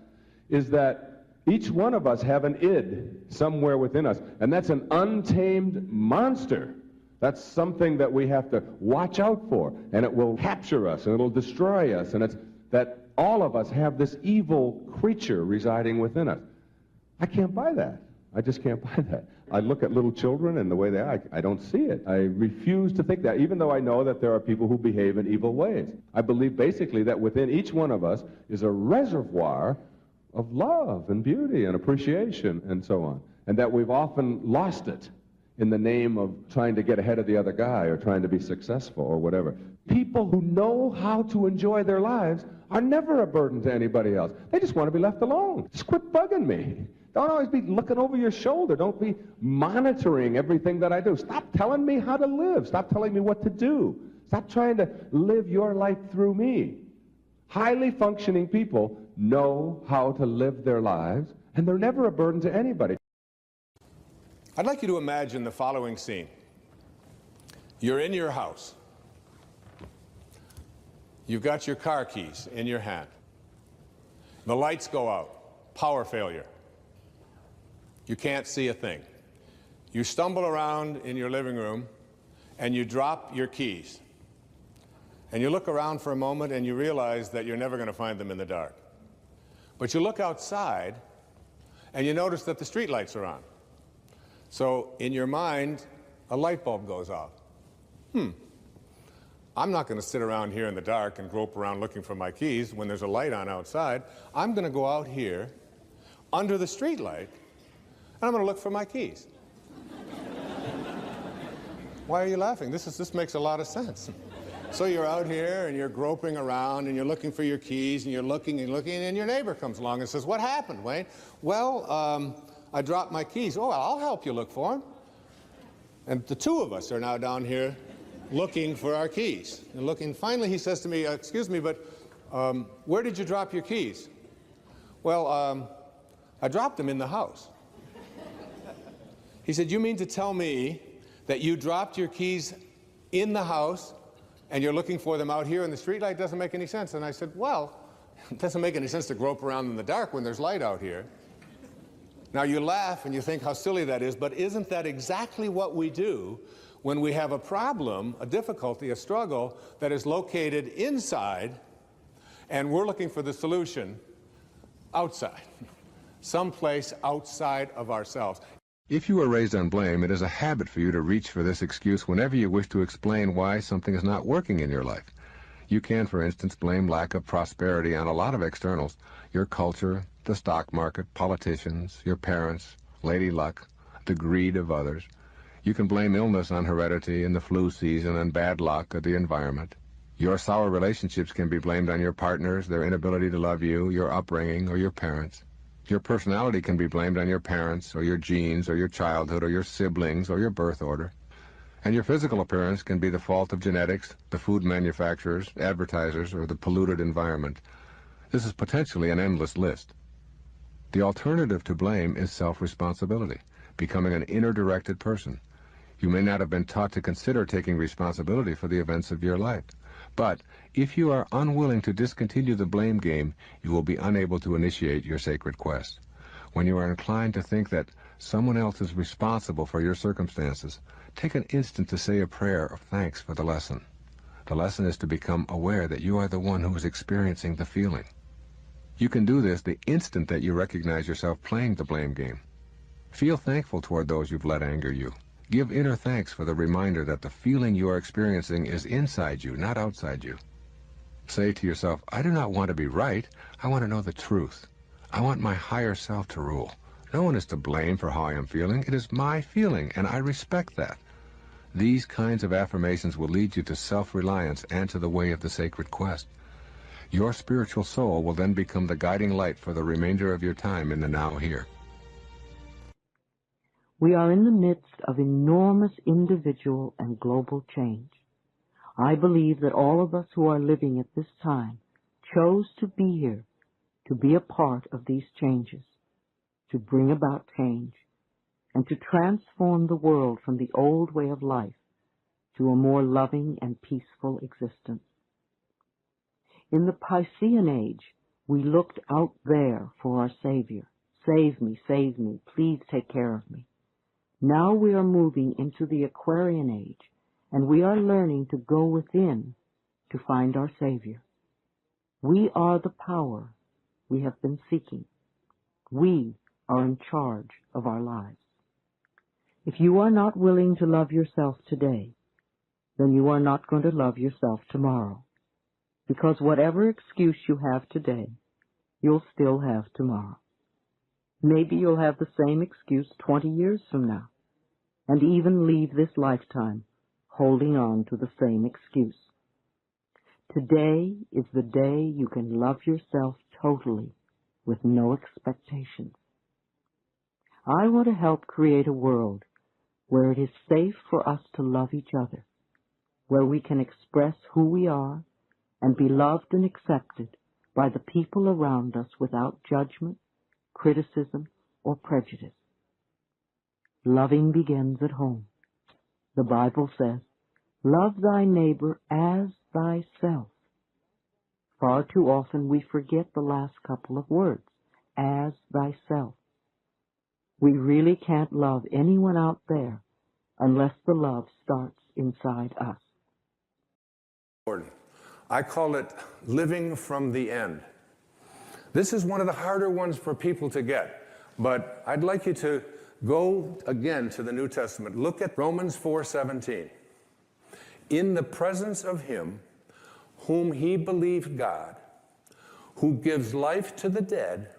D: is that each one of us have an id somewhere within us, and that's an untamed monster. That's something that we have to watch out for, and it will capture us, and it'll destroy us, and it's that all of us have this evil creature residing within us. I can't buy that. I just can't buy that. I look at little children and the way they are, I don't see it. I refuse to think that, even though I know that there are people who behave in evil ways. I believe basically that within each one of us is a reservoir of love and beauty and appreciation and so on, and that we've often lost it in the name of trying to get ahead of the other guy or trying to be successful or whatever. People who know how to enjoy their lives are never a burden to anybody else. They just want to be left alone. Just quit bugging me. Don't always be looking over your shoulder. Don't be monitoring everything that I do. Stop telling me how to live. Stop telling me what to do. Stop trying to live your life through me. Highly functioning people know how to live their lives, and they're never a burden to anybody.
A: I'd like you to imagine the following scene. You're in your house. You've got your car keys in your hand. The lights go out. Power failure. You can't see a thing. You stumble around in your living room and you drop your keys. And you look around for a moment and you realize that you're never going to find them in the dark. But you look outside and you notice that the street lights are on. So in your mind, a light bulb goes off. I'm not going to sit around here in the dark and grope around looking for my keys when there's a light on outside. I'm going to go out here under the street light and I'm going to look for my keys. Why are you laughing? This makes a lot of sense. So you're out here and you're groping around and you're looking for your keys and you're looking and looking, and your neighbor comes along and says, "What happened, Wayne?" "Well, I dropped my keys." "Oh, well, I'll help you look for them." And the two of us are now down here looking for our keys. And looking, finally he says to me, "Excuse me, but where did you drop your keys?" "Well, I dropped them in the house." He said, "You mean to tell me that you dropped your keys in the house and you're looking for them out here in the street light? Doesn't make any sense." And I said, "Well, it doesn't make any sense to grope around in the dark when there's light out here." Now you laugh and you think how silly that is, but isn't that exactly what we do when we have a problem, a difficulty, a struggle that is located inside, and we're looking for the solution outside, someplace outside of ourselves?
B: If you were raised on blame, it is a habit for you to reach for this excuse whenever you wish to explain why something is not working in your life. You can, for instance, blame lack of prosperity on a lot of externals: your culture, the stock market, politicians, your parents, lady luck, the greed of others.
A: You can blame illness on heredity and the flu season and bad luck or the environment. Your sour relationships can be blamed on your partners, their inability to love you, your upbringing, or your parents. Your personality can be blamed on your parents, or your genes, or your childhood, or your siblings, or your birth order. And your physical appearance can be the fault of genetics, the food manufacturers, advertisers, or the polluted environment. This is potentially an endless list. The alternative to blame is self-responsibility, becoming an inner-directed person. You may not have been taught to consider taking responsibility for the events of your life. But if you are unwilling to discontinue the blame game, you will be unable to initiate your sacred quest. When you are inclined to think that someone else is responsible for your circumstances, take an instant to say a prayer of thanks for the lesson. The lesson is to become aware that you are the one who is experiencing the feeling. You can do this the instant that you recognize yourself playing the blame game. Feel thankful toward those you've let anger you. Give inner thanks for the reminder that the feeling you are experiencing is inside you, not outside you. Say to yourself, I do not want to be right. I want to know the truth. I want my higher self to rule. No one is to blame for how I am feeling. It is my feeling, and I respect that. These kinds of affirmations will lead you to self-reliance and to the way of the sacred quest. Your spiritual soul will then become the guiding light for the remainder of your time in the now here.
E: We are in the midst of enormous individual and global change. I believe that all of us who are living at this time chose to be here, to be a part of these changes, to bring about change, and to transform the world from the old way of life to a more loving and peaceful existence. In the Piscean age, we looked out there for our Savior. Save me, please take care of me. Now we are moving into the Aquarian age, and we are learning to go within to find our Savior. We are the power we have been seeking. We are in charge of our lives. If you are not willing to love yourself today, then you are not going to love yourself tomorrow. Because whatever excuse you have today, you'll still have tomorrow. Maybe you'll have the same excuse 20 years from now, and even leave this lifetime holding on to the same excuse. Today is the day you can love yourself totally with no expectations. I want to help create a world where it is safe for us to love each other, where we can express who we are and be loved and accepted by the people around us without judgment, criticism, or prejudice. Loving begins at home. The Bible says, love thy neighbor as thyself. Far too often we forget the last couple of words, as thyself. We really can't love anyone out there unless the love starts inside us.
C: I call it living from the end. This is one of the harder ones for people to get, but I'd like you to go again to the New Testament. Look at Romans 4:17. In the presence of him whom he believed God, who gives life to the dead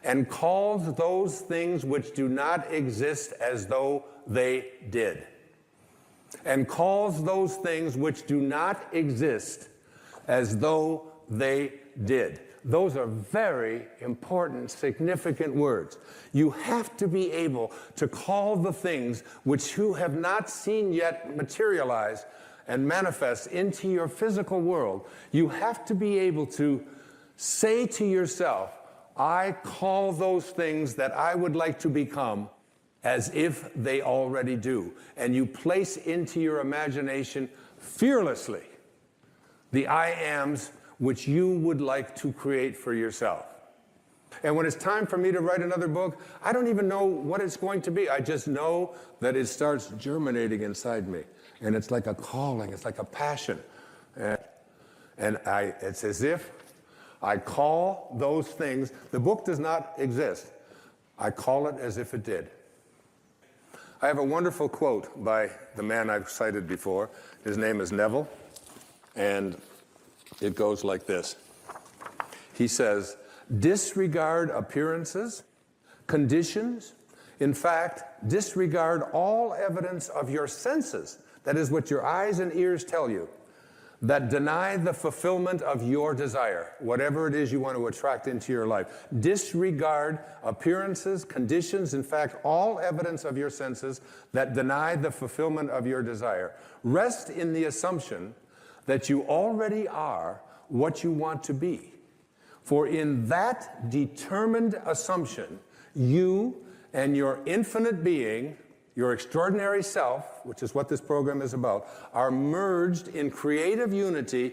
C: and calls those things which do not exist as though they did. And calls those things which do not exist as though they did. Those are very important, significant words. You have to be able to call the things which you have not seen yet materialize and manifest into your physical world. You have to be able to say to yourself, I call those things that I would like to become as if they already do. And you place into your imagination fearlessly the I ams which you would like to create for yourself. And when it's time for me to write another book, I don't even know what it's going to be. I just know that it starts germinating inside me. And it's like a calling, it's like a passion. It's as if I call those things, the book does not exist. I call it as if it did. I have a wonderful quote by the man I've cited before. His name is Neville, and it goes like this. He says, disregard appearances, conditions,
F: In fact, disregard all evidence of your senses, that is what your eyes and ears tell you, that deny the fulfillment of your desire, whatever it is you want to attract into your life. Disregard appearances, conditions, in fact, all evidence of your senses that deny the fulfillment of your desire. Rest in the assumption that you already are what you want to be. For in that determined assumption, you and your infinite being, your extraordinary self, which is what this program is about, are merged in creative unity,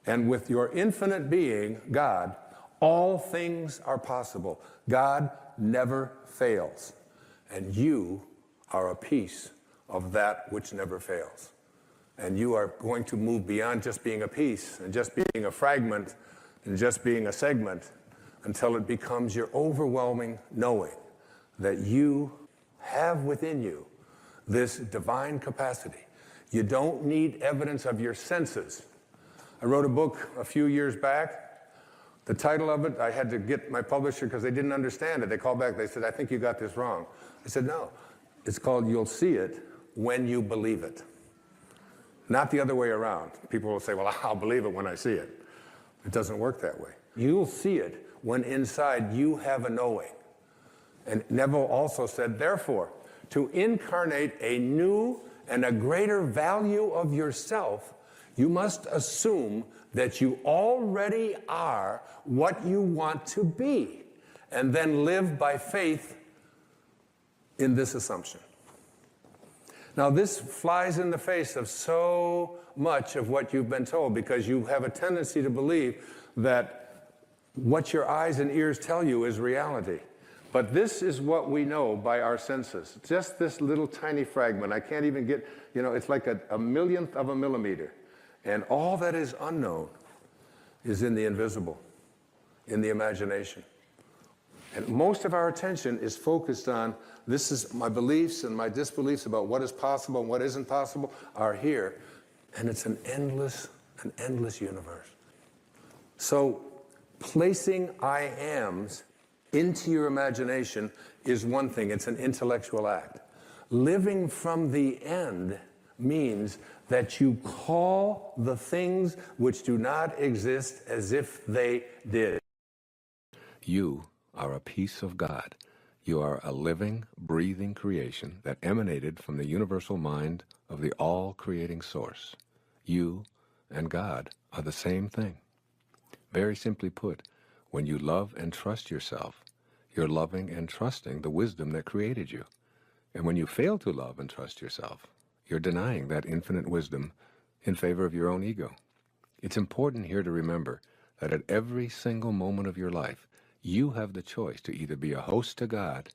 F: and with your infinite being, God, all things are possible. God never fails, and you are a piece of that which never fails. And you are going to move beyond just being a piece and just being a fragment and just being a segment until it becomes your overwhelming knowing that you have within you this divine capacity. You don't need evidence of your senses. I wrote a book a few years back. The title of it, I had to get my publisher because they didn't understand it. They called back, they said, I think you got this wrong. I said, no. It's called You'll See It When You Believe It. Not the other way around. People will say, well, I'll believe it when I see it. It doesn't work that way. You'll see it when inside you have a knowing. And Neville also said, therefore, to incarnate a new and a greater value of yourself, you must assume that you already are what you want to be, and then live by faith in this assumption. Now, this flies in the face of so much of what you've been told, because you have a tendency to believe that what your eyes and ears tell you is reality. But this is what we know by our senses. Just this little tiny fragment. I can't even get, it's like a millionth of a millimeter. And all that is unknown is in the invisible, in the imagination. And most of our attention is focused on, this is my beliefs and my disbeliefs about what is possible and what isn't possible are here. And it's an endless universe. So placing I ams into your imagination is one thing. It's an intellectual act. Living from the end means that you call the things which do not exist as if they did.
A: You are a piece of God. You are a living, breathing creation that emanated from the universal mind of the all-creating source. You and God are the same thing. Very simply put, when you love and trust yourself, you're loving and trusting the wisdom that created you. And when you fail to love and trust yourself, you're denying that infinite wisdom in favor of your own ego. It's important here to remember that at every single moment of your life, you have the choice to either be a host to God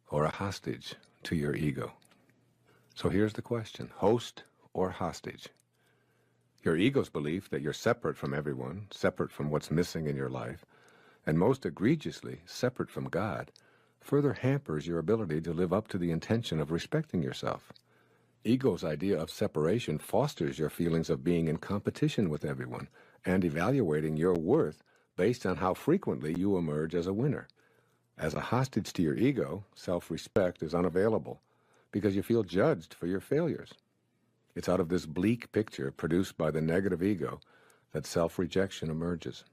A: or a hostage to your ego. So here's the question, host or hostage? Your ego's belief that you're separate from everyone, separate from what's missing in your life, and most egregiously, separate from God, further hampers your ability to live up to the intention of respecting yourself. Ego's idea of separation fosters your feelings of being in competition with everyone and evaluating your worth based on how frequently you emerge as a winner. As a hostage to your ego, self-respect is unavailable because you feel judged for your failures. It's out of this bleak picture produced by the negative ego that self-rejection emerges.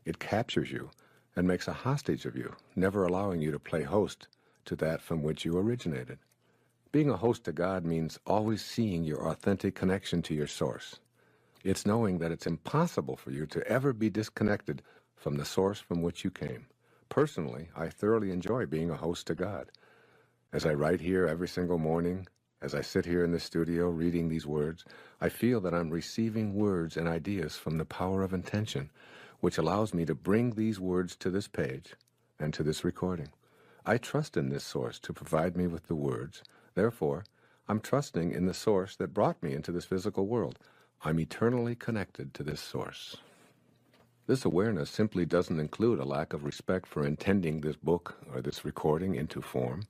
A: It captures you and makes a hostage of you, never allowing you to play host to that from which you originated. Being a host to God means always seeing your authentic connection to your source. It's knowing that it's impossible for you to ever be disconnected from the source from which you came. Personally, I thoroughly enjoy being a host to God. As I write here every single morning, as I sit here in the studio reading these words, I feel that I'm receiving words and ideas from the power of intention, which allows me to bring these words to this page and to this recording. I trust in this source to provide me with the words. Therefore, I'm trusting in the source that brought me into this physical world. I'm eternally connected to this source. This awareness simply doesn't include a lack of respect for intending this book or this recording into form.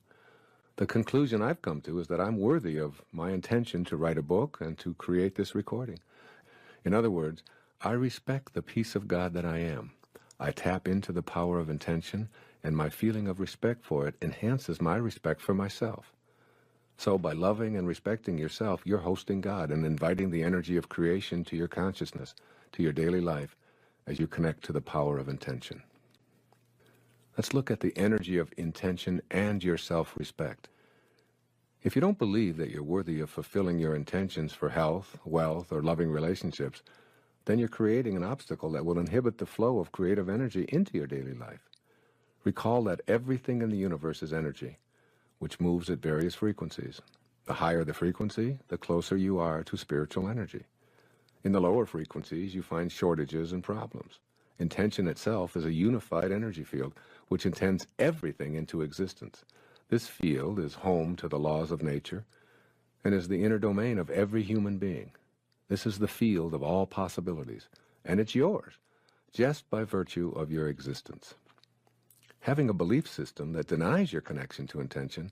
A: The conclusion I've come to is that I'm worthy of my intention to write a book and to create this recording. In other words, I respect the piece of God that I am. I tap into the power of intention
G: and my feeling of respect for it enhances my respect for myself. So by loving and respecting yourself, you're hosting God and inviting the energy of creation to your consciousness, to your daily life, as you connect to the power of intention. Let's look at the energy of intention and your self-respect. If you don't believe that you're worthy of fulfilling your intentions for health, wealth, or loving relationships, then you're creating an obstacle that will inhibit the flow of creative energy into your daily life. Recall that everything in the universe is energy, which moves at various frequencies. The higher the frequency, the closer you are to spiritual energy. In the lower frequencies, you find shortages and problems. Intention itself is a unified energy field, which intends everything into existence. This field is home to the laws of nature and is the inner domain of every human being. This is the field of all possibilities, and it's yours, just by virtue of your existence. Having a belief system that denies your connection to intention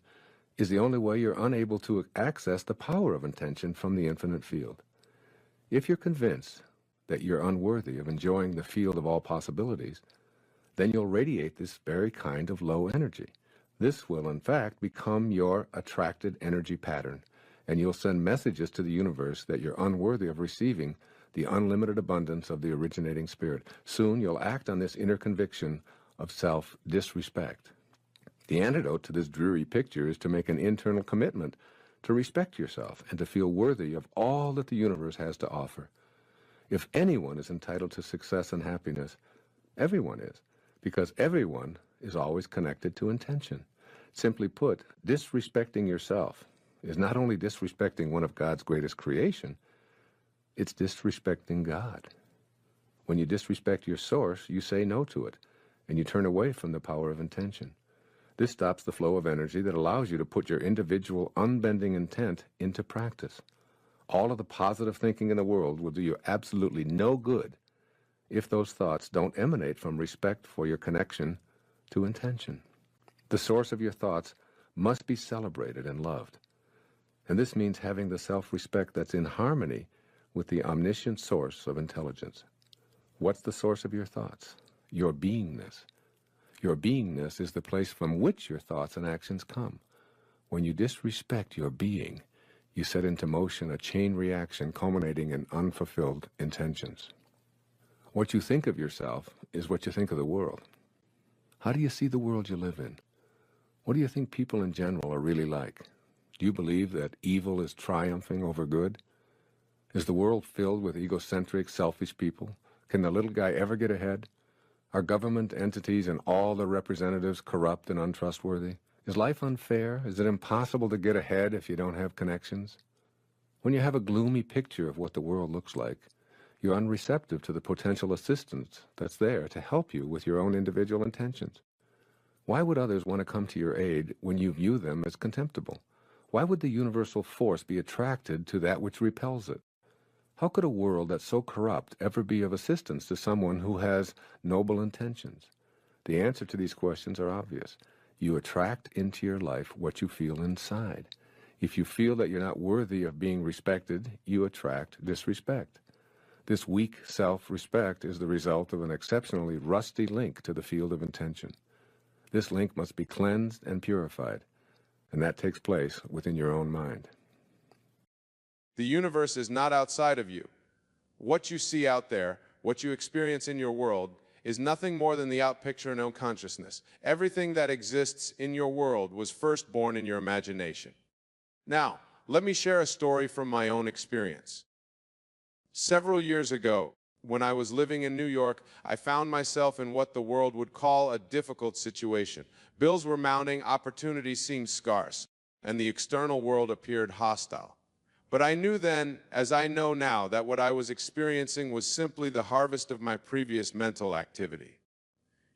G: is the only way you're unable to access the power of intention from the infinite field. If you're convinced that you're unworthy of enjoying the field of all possibilities, then you'll radiate this very kind of low energy. This will, in fact, become your attracted energy pattern, and you'll send messages to the universe that you're unworthy of receiving the unlimited abundance of the originating spirit. Soon you'll act on this inner conviction of self-disrespect. The antidote to this dreary picture is to make an internal commitment to respect yourself and to feel worthy of all that the universe has to offer. If anyone is entitled to success and happiness, everyone is, because everyone is always connected to intention. Simply put, disrespecting yourself is not only disrespecting one of God's greatest creation, it's disrespecting God. When you disrespect your source, you say no to it, and you turn away from the power of intention. This stops the flow of energy that allows you to put your individual unbending intent into practice. All of the positive thinking in the world will do you absolutely no good if those thoughts don't emanate from respect for your connection to intention. The source of your thoughts must be celebrated and loved. And this means having the self-respect that's in harmony with the omniscient source of intelligence. What's the source of your thoughts? Your beingness. Your beingness is the place from which your thoughts and actions come. When you disrespect your being, you set into motion a chain reaction culminating in unfulfilled intentions. What you think of yourself is what you think of the world. How do you see the world you live in? What do you think people in general are really like? Do you believe that evil is triumphing over good? Is the world filled with egocentric, selfish people? Can the little guy ever get ahead? Are government entities and all their representatives corrupt and untrustworthy? Is life unfair? Is it impossible to get ahead if you don't have connections? When you have a gloomy picture of what the world looks like, you're unreceptive to the potential assistance that's there to help you with your own individual intentions. Why would others want to come to your aid when you view them as contemptible? Why would the universal force be attracted to that which repels it? How could a world that's so corrupt ever be of assistance to someone who has noble intentions? The answer to these questions are obvious. You attract into your life what you feel inside. If you feel that you're not worthy of being respected, you attract disrespect. This weak self-respect is the result of an exceptionally rusty link to the field of intention. This link must be cleansed and purified, and that takes place within your own mind.
H: The universe is not outside of you. What you see out there, what you experience in your world, is nothing more than the outpicture in your consciousness. Everything that exists in your world was first born in your imagination. Now, let me share a story from my own experience. Several years ago, when I was living in New York, I found myself in what the world would call a difficult situation. Bills were mounting, opportunities seemed scarce, and the external world appeared hostile. But I knew then, as I know now, that what I was experiencing was simply the harvest of my previous mental activity.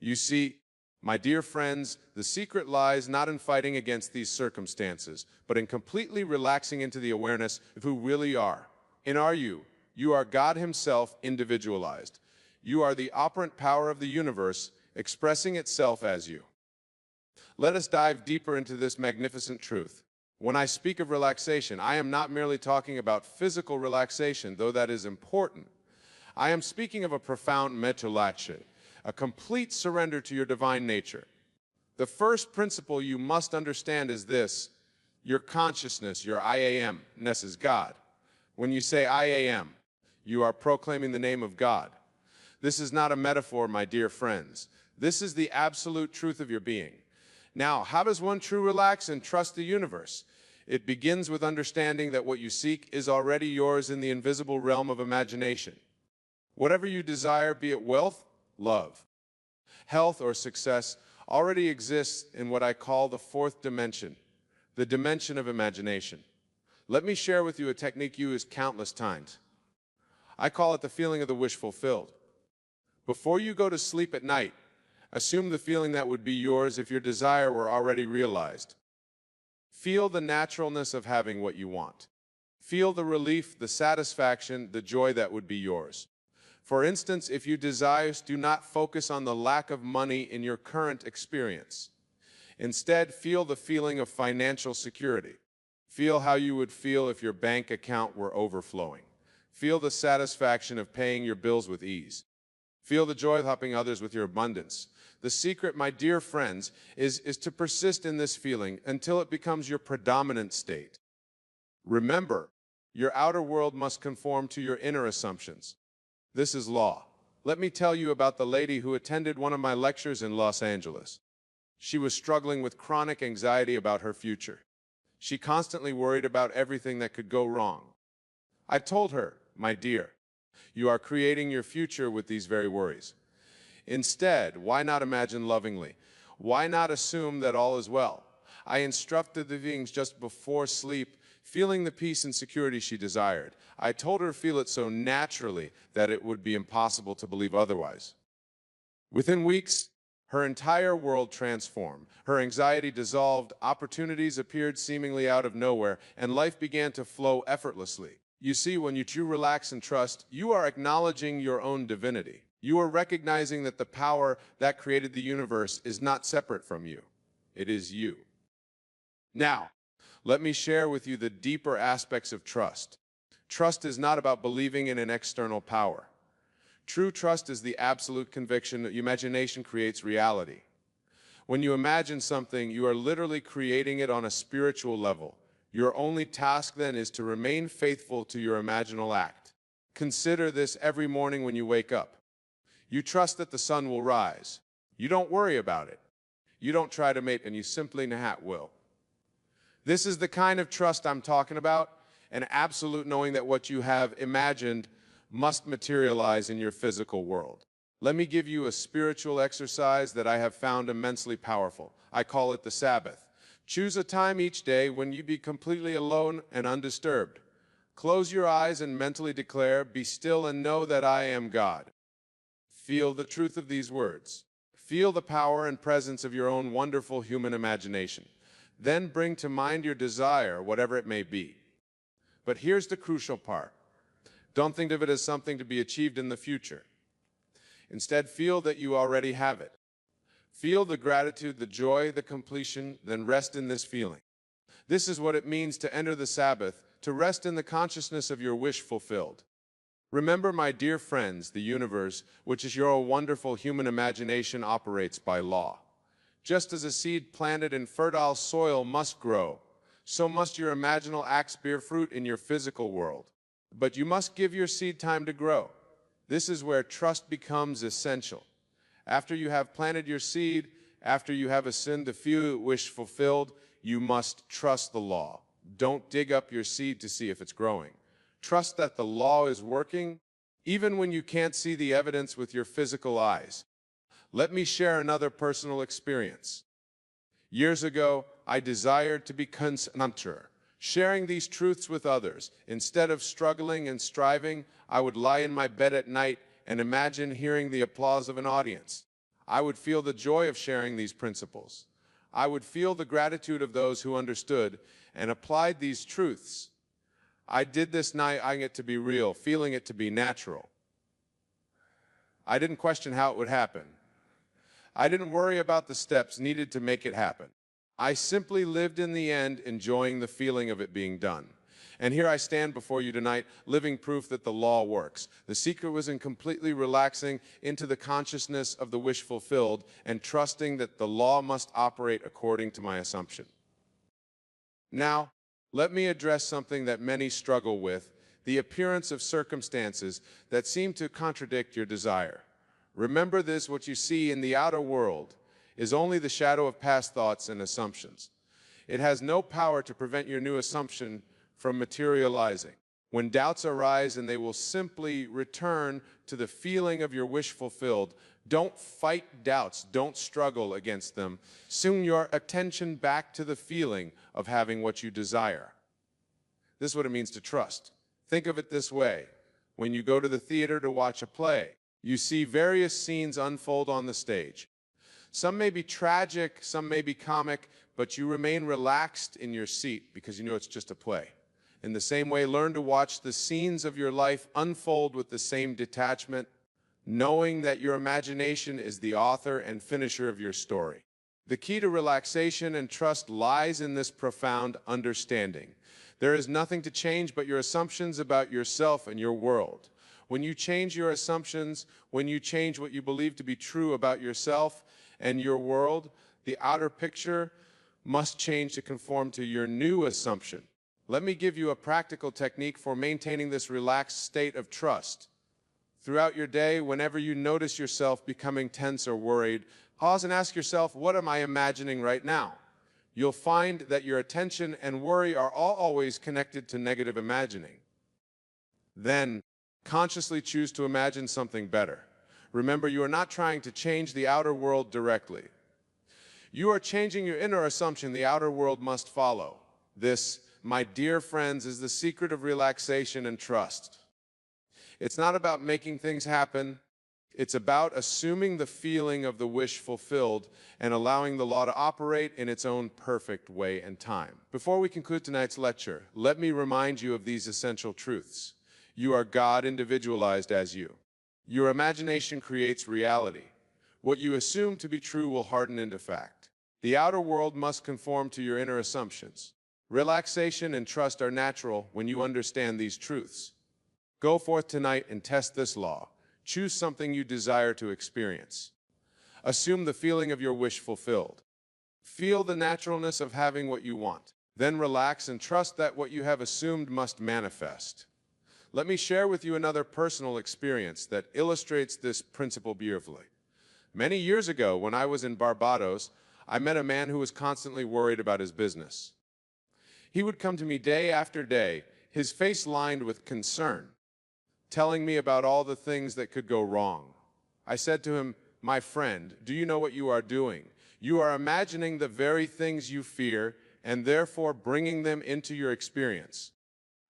H: You see, my dear friends, the secret lies not in fighting against these circumstances, but in completely relaxing into the awareness of who really are. In our you are God Himself individualized. You are the operant power of the universe expressing itself as you. Let us dive deeper into this magnificent truth. When I speak of relaxation, I am not merely talking about physical relaxation, though that is important. I am speaking of a profound metta-laksha, a complete surrender to your divine nature. The first principle you must understand is this: your consciousness, your I am-ness is God. When you say I am, you are proclaiming the name of God. This is not a metaphor, my dear friends. This is the absolute truth of your being. Now, how does one truly relax and trust the universe? It begins with understanding that what you seek is already yours in the invisible realm of imagination. Whatever you desire, be it wealth, love, health, or success, already exists in what I call the fourth dimension, the dimension of imagination. Let me share with you a technique used countless times. I call it the feeling of the wish fulfilled. Before you go to sleep at night, assume the feeling that would be yours if your desire were already realized. Feel the naturalness of having what you want. Feel the relief, the satisfaction, the joy that would be yours. For instance, if you desire, do not focus on the lack of money in your current experience. Instead, feel the feeling of financial security. Feel how you would feel if your bank account were overflowing. Feel the satisfaction of paying your bills with ease. Feel the joy of helping others with your abundance. The secret, my dear friends, is to persist in this feeling until it becomes your predominant state. Remember, your outer world must conform to your inner assumptions. This is law. Let me tell you about the lady who attended one of my lectures in Los Angeles. She was struggling with chronic anxiety about her future. She constantly worried about everything that could go wrong. I told her, my dear, you are creating your future with these very worries. Instead, why not imagine lovingly? Why not assume that all is well? I instructed the beings just before sleep, feeling the peace and security she desired. I told her to feel it so naturally that it would be impossible to believe otherwise. Within weeks, her entire world transformed. Her anxiety dissolved, opportunities appeared seemingly out of nowhere, and life began to flow effortlessly. You see, when you truly relax and trust, you are acknowledging your own divinity. You are recognizing that the power that created the universe is not separate from you. It is you. Now, let me share with you the deeper aspects of trust. Trust is not about believing in an external power. True trust is the absolute conviction that imagination creates reality. When you imagine something, you are literally creating it on a spiritual level. Your only task then is to remain faithful to your imaginal act. Consider this every morning when you wake up. You trust that the sun will rise. You don't worry about it. You don't try to mate, and you simply will. This is the kind of trust I'm talking about, an absolute knowing that what you have imagined must materialize in your physical world. Let me give you a spiritual exercise that I have found immensely powerful. I call it the Sabbath. Choose a time each day when you be completely alone and undisturbed. Close your eyes and mentally declare, "Be still and know that I am God." Feel the truth of these words. Feel the power and presence of your own wonderful human imagination. Then bring to mind your desire, whatever it may be. But here's the crucial part. Don't think of it as something to be achieved in the future. Instead, feel that you already have it. Feel the gratitude, the joy, the completion, then rest in this feeling. This is what it means to enter the Sabbath, to rest in the consciousness of your wish fulfilled. Remember, my dear friends, the universe, which is your wonderful human imagination, operates by law. Just as a seed planted in fertile soil must grow, so must your imaginal acts bear fruit in your physical world. But you must give your seed time to grow. This is where trust becomes essential. After you have planted your seed, after you have ascended the few wish fulfilled, you must trust the law. Don't dig up your seed to see if it's growing. Trust that the law is working, even when you can't see the evidence with your physical eyes. Let me share another personal experience. Years ago, I desired to be consumptor, sharing these truths with others. Instead of struggling and striving, I would lie in my bed at night and imagine hearing the applause of an audience. I would feel the joy of sharing these principles. I would feel the gratitude of those who understood and applied these truths. I did this knowing it to be real, feeling it to be natural. I didn't question how it would happen. I didn't worry about the steps needed to make it happen. I simply lived in the end, enjoying the feeling of it being done. And here I stand before you tonight, living proof that the law works. The secret was in completely relaxing into the consciousness of the wish fulfilled and trusting that the law must operate according to my assumption. Now, let me address something that many struggle with, the appearance of circumstances that seem to contradict your desire. Remember this: what you see in the outer world is only the shadow of past thoughts and assumptions. It has no power to prevent your new assumption from materializing. When doubts arise, and they will simply return to the feeling of your wish fulfilled, don't fight doubts, don't struggle against them. Swing your attention back to the feeling of having what you desire. This is what it means to trust. Think of it this way. When you go to the theater to watch a play, you see various scenes unfold on the stage. Some may be tragic, some may be comic, but you remain relaxed in your seat because you know it's just a play. In the same way, learn to watch the scenes of your life unfold with the same detachment, knowing that your imagination is the author and finisher of your story. The key to relaxation and trust lies in this profound understanding. There is nothing to change but your assumptions about yourself and your world. When you change your assumptions, when you change what you believe to be true about yourself and your world, the outer picture must change to conform to your new assumption. Let me give you a practical technique for maintaining this relaxed state of trust. Throughout your day, whenever you notice yourself becoming tense or worried, pause and ask yourself, what am I imagining right now? You'll find that your attention and worry are always connected to negative imagining. Then, consciously choose to imagine something better. Remember, you are not trying to change the outer world directly. You are changing your inner assumption the outer world must follow. This, my dear friends, is the secret of relaxation and trust. It's not about making things happen. It's about assuming the feeling of the wish fulfilled and allowing the law to operate in its own perfect way and time. Before we conclude tonight's lecture, let me remind you of these essential truths. You are God individualized as you. Your imagination creates reality. What you assume to be true will harden into fact. The outer world must conform to your inner assumptions. Relaxation and trust are natural when you understand these truths. Go forth tonight and test this law. Choose something you desire to experience. Assume the feeling of your wish fulfilled. Feel the naturalness of having what you want. Then relax and trust that what you have assumed must manifest. Let me share with you another personal experience that illustrates this principle beautifully. Many years ago, when I was in Barbados, I met a man who was constantly worried about his business. He would come to me day after day, his face lined with concern, telling me about all the things that could go wrong. I said to him, "My friend, do you know what you are doing? You are imagining the very things you fear and therefore bringing them into your experience."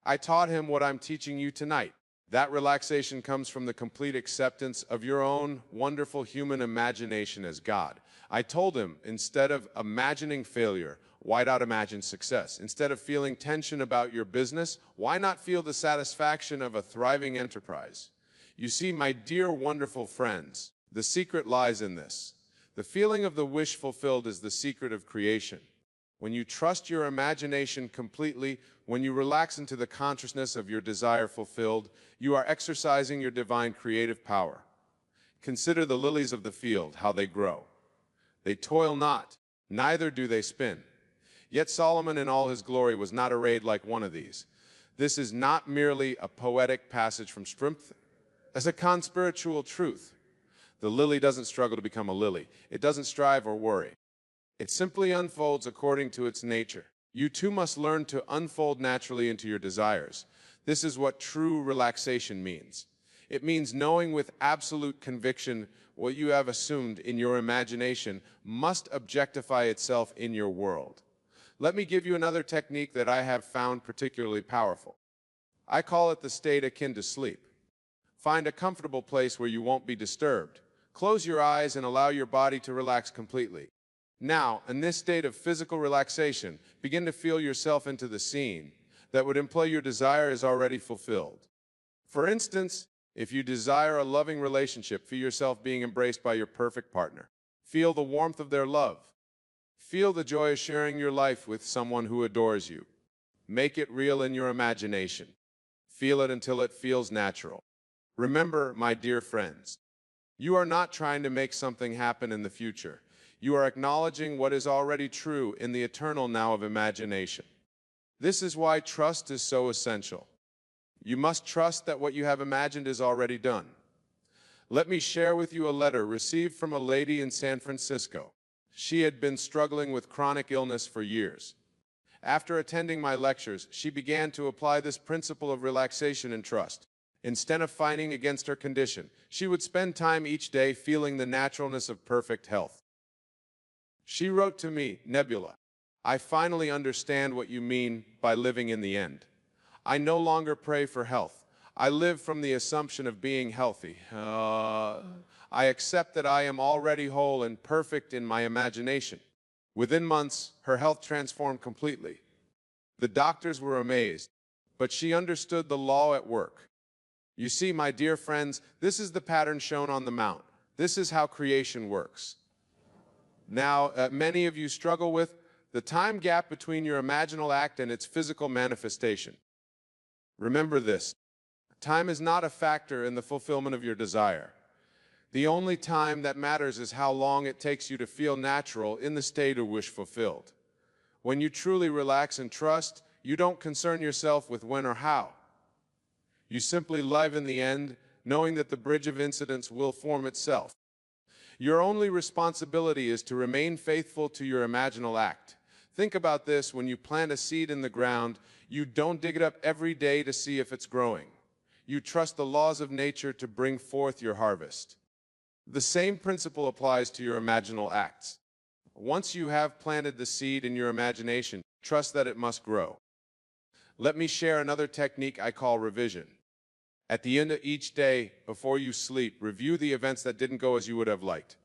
H: I taught him what I'm teaching you tonight. That relaxation comes from the complete acceptance of your own wonderful human imagination as God. I told him, instead of imagining failure, why not imagine success? Instead of feeling tension about your business, why not feel the satisfaction of a thriving enterprise? You see, my dear wonderful friends, the secret lies in this. The feeling of the wish fulfilled is the secret of creation. When you trust your imagination completely, when you relax into the consciousness of your desire fulfilled, you are exercising your divine creative power. Consider the lilies of the field, how they grow. They toil not, neither do they spin. Yet Solomon in all his glory was not arrayed like one of these. This is not merely a poetic passage from Scripture. As a conspiritual truth. The lily doesn't struggle to become a lily. It doesn't strive or worry. It simply unfolds according to its nature. You too must learn to unfold naturally into your desires. This is what true relaxation means. It means knowing with absolute conviction what you have assumed in your imagination must objectify itself in your world. Let me give you another technique that I have found particularly powerful. I call it the state akin to sleep. Find a comfortable place where you won't be disturbed. Close your eyes and allow your body to relax completely. Now, in this state of physical relaxation, begin to feel yourself into the scene that would imply your desire is already fulfilled. For instance, if you desire a loving relationship, feel yourself being embraced by your perfect partner. Feel the warmth of their love. Feel the joy of sharing your life with someone who adores you. Make it real in your imagination. Feel it until it feels natural. Remember, my dear friends, you are not trying to make something happen in the future. You are acknowledging what is already true in the eternal now of imagination. This is why trust is so essential. You must trust that what you have imagined is already done. Let me share with you a letter received from a lady in San Francisco. She had been struggling with chronic illness for years. After attending my lectures, she began to apply this principle of relaxation and trust. Instead of fighting against her condition, she would spend time each day feeling the naturalness of perfect health. She wrote to me, Nebula, I finally understand what you mean by living in the end. I no longer pray for health. I live from the assumption of being healthy. I accept that I am already whole and perfect in my imagination. Within months, her health transformed completely. The doctors were amazed, but she understood the law at work. You see, my dear friends, this is the pattern shown on the mount. This is how creation works. Now, many of you struggle with the time gap between your imaginal act and its physical manifestation. Remember this. Time is not a factor in the fulfillment of your desire. The only time that matters is how long it takes you to feel natural in the state or wish fulfilled. When you truly relax and trust, you don't concern yourself with when or how. You simply live in the end, knowing that the bridge of incidents will form itself. Your only responsibility is to remain faithful to your imaginal act. Think about this: when you plant a seed in the ground, you don't dig it up every day to see if it's growing. You trust the laws of nature to bring forth your harvest. The same principle applies to your imaginal acts. Once you have planted the seed in your imagination, trust that it must grow. Let me share another technique I call revision. At the end of each day, before you sleep, review the events that didn't go as you would have liked.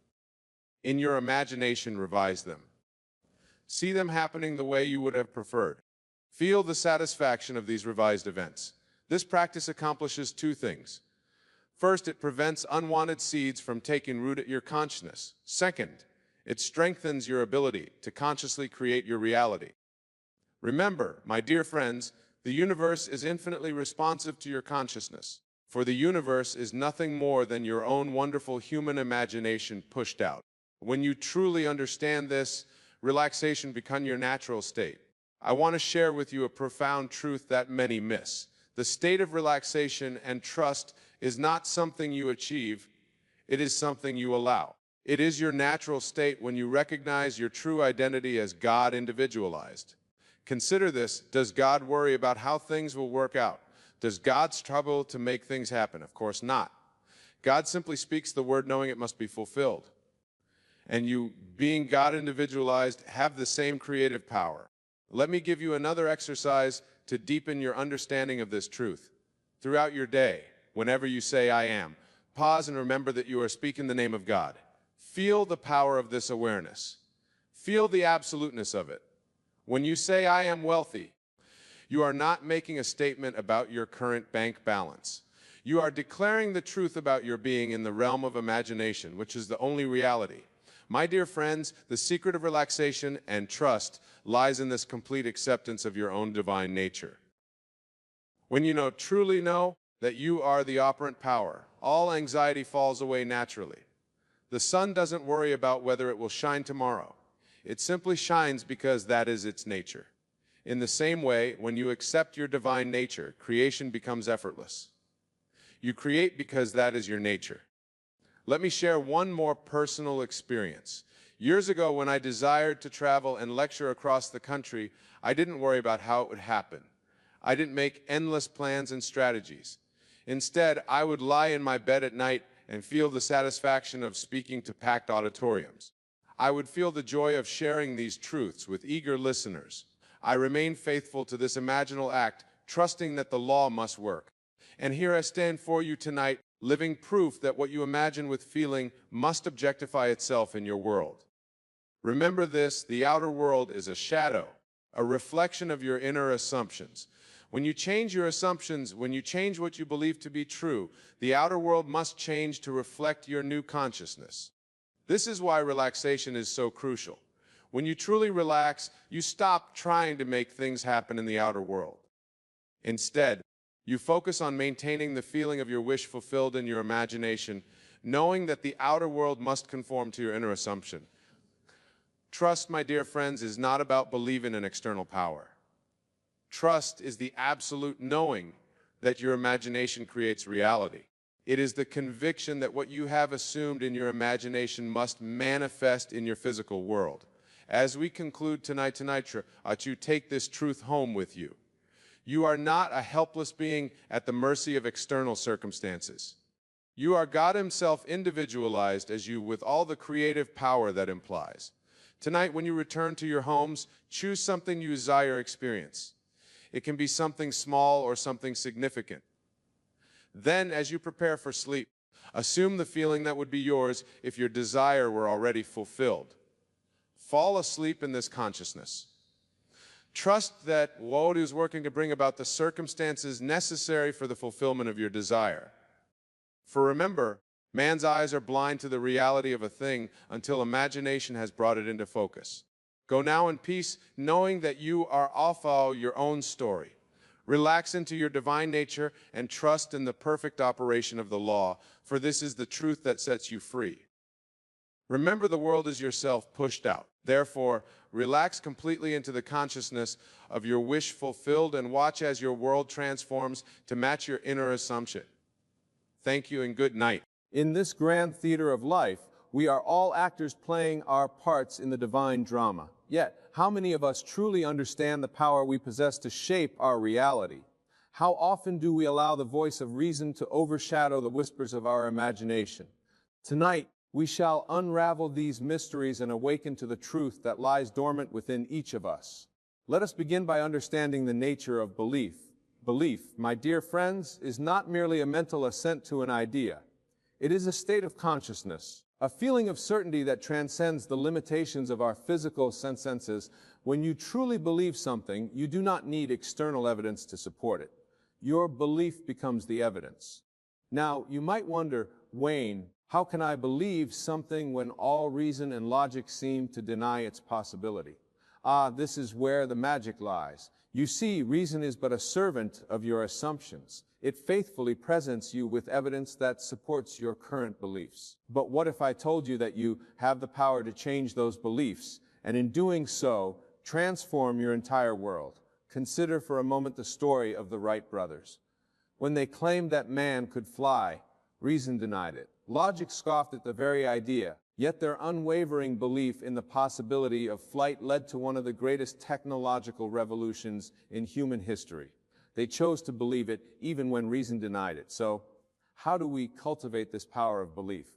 H: In your imagination, revise them. See them happening the way you would have preferred. Feel the satisfaction of these revised events. This practice accomplishes two things. First, it prevents unwanted seeds from taking root at your consciousness. Second, it strengthens your ability to consciously create your reality. Remember, my dear friends, the universe is infinitely responsive to your consciousness, for the universe is nothing more than your own wonderful human imagination pushed out. When you truly understand this, relaxation becomes your natural state. I want to share with you a profound truth that many miss. The state of relaxation and trust is not something you achieve, it is something you allow. It is your natural state when you recognize your true identity as God individualized. Consider this: does God worry about how things will work out? Does God struggle to make things happen? Of course not. God simply speaks the word knowing it must be fulfilled. And you, being God individualized, have the same creative power. Let me give you another exercise to deepen your understanding of this truth. Throughout your day, whenever you say I am, pause and remember that you are speaking the name of God. Feel the power of this awareness. Feel the absoluteness of it. When you say I am wealthy, you are not making a statement about your current bank balance. You are declaring the truth about your being in the realm of imagination, which is the only reality. My dear friends, the secret of relaxation and trust lies in this complete acceptance of your own divine nature. When you truly know that you are the operant power, all anxiety falls away naturally. The sun doesn't worry about whether it will shine tomorrow. It simply shines because that is its nature. In the same way, when you accept your divine nature, creation becomes effortless. You create because that is your nature. Let me share one more personal experience. Years ago, when I desired to travel and lecture across the country, I didn't worry about how it would happen. I didn't make endless plans and strategies. Instead, I would lie in my bed at night and feel the satisfaction of speaking to packed auditoriums. I would feel the joy of sharing these truths with eager listeners. I remained faithful to this imaginal act, trusting that the law must work. And here I stand for you tonight, living proof that what you imagine with feeling must objectify itself in your world. Remember this: the outer world is a shadow, a reflection of your inner assumptions. When you change your assumptions, when you change what you believe to be true, the outer world must change to reflect your new consciousness. This is why relaxation is so crucial. When you truly relax, you stop trying to make things happen in the outer world. Instead, you focus on maintaining the feeling of your wish fulfilled in your imagination, knowing that the outer world must conform to your inner assumption. Trust, my dear friends, is not about believing in external power. Trust is the absolute knowing that your imagination creates reality. It is the conviction that what you have assumed in your imagination must manifest in your physical world. As we conclude tonight, you take this truth home with you. You are not a helpless being at the mercy of external circumstances. You are God Himself individualized as you with all the creative power that implies. Tonight, when you return to your homes, choose something you desire experience. It can be something small or something significant. Then, as you prepare for sleep, assume the feeling that would be yours if your desire were already fulfilled. Fall asleep in this consciousness. Trust that Wode is working to bring about the circumstances necessary for the fulfillment of your desire. For remember, man's eyes are blind to the reality of a thing until imagination has brought it into focus. Go now in peace, knowing that you are off your own story. Relax into your divine nature and trust in the perfect operation of the law, for this is the truth that sets you free. Remember, the world is yourself pushed out. Therefore, relax completely into the consciousness of your wish fulfilled and watch as your world transforms to match your inner assumption. Thank you and good night.
I: In this grand theater of life, we are all actors playing our parts in the divine drama. Yet, how many of us truly understand the power we possess to shape our reality? How often do we allow the voice of reason to overshadow the whispers of our imagination? Tonight, we shall unravel these mysteries and awaken to the truth that lies dormant within each of us. Let us begin by understanding the nature of belief. Belief, my dear friends, is not merely a mental assent to an idea. It is a state of consciousness, a feeling of certainty that transcends the limitations of our physical senses. When you truly believe something, you do not need external evidence to support it. Your belief becomes the evidence. Now, you might wonder, Wayne, how can I believe something when all reason and logic seem to deny its possibility? This is where the magic lies. You see, reason is but a servant of your assumptions. It faithfully presents you with evidence that supports your current beliefs. But what if I told you that you have the power to change those beliefs, and in doing so, transform your entire world? Consider for a moment the story of the Wright brothers. When they claimed that man could fly, reason denied it. Logic scoffed at the very idea, yet their unwavering belief in the possibility of flight led to one of the greatest technological revolutions in human history. They chose to believe it even when reason denied it. So, how do we cultivate this power of belief?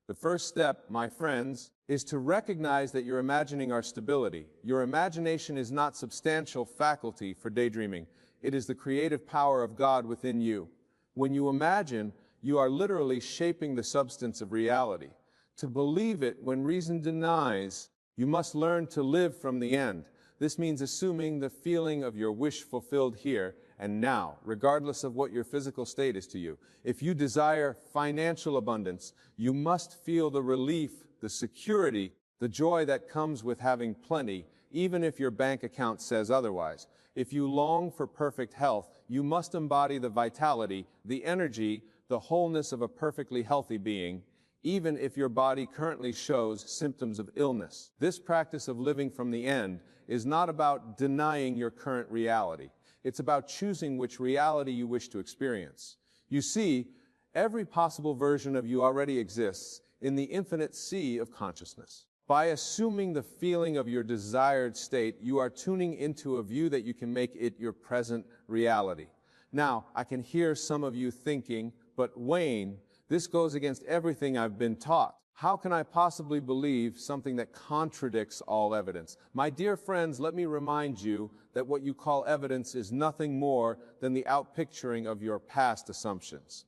I: The first step, my friends, is to recognize that you're imagining our stability. Your imagination is not substantial faculty for daydreaming. It is the creative power of God within you. When you imagine, you are literally shaping the substance of reality. To believe it when reason denies, you must learn to live from the end. This means assuming the feeling of your wish fulfilled here and now, regardless of what your physical state is to you. If you desire financial abundance, you must feel the relief, the security, the joy that comes with having plenty, even if your bank account says otherwise. If you long for perfect health, you must embody the vitality, the energy, the wholeness of a perfectly healthy being, even if your body currently shows symptoms of illness. This practice of living from the end is not about denying your current reality. It's about choosing which reality you wish to experience. You see, every possible version of you already exists in the infinite sea of consciousness. By assuming the feeling of your desired state, you are tuning into a view that you can make it your present reality. Now, I can hear some of you thinking, but Wayne, this goes against everything I've been taught. How can I possibly believe something that contradicts all evidence? My dear friends, let me remind you that what you call evidence is nothing more than the outpicturing of your past assumptions.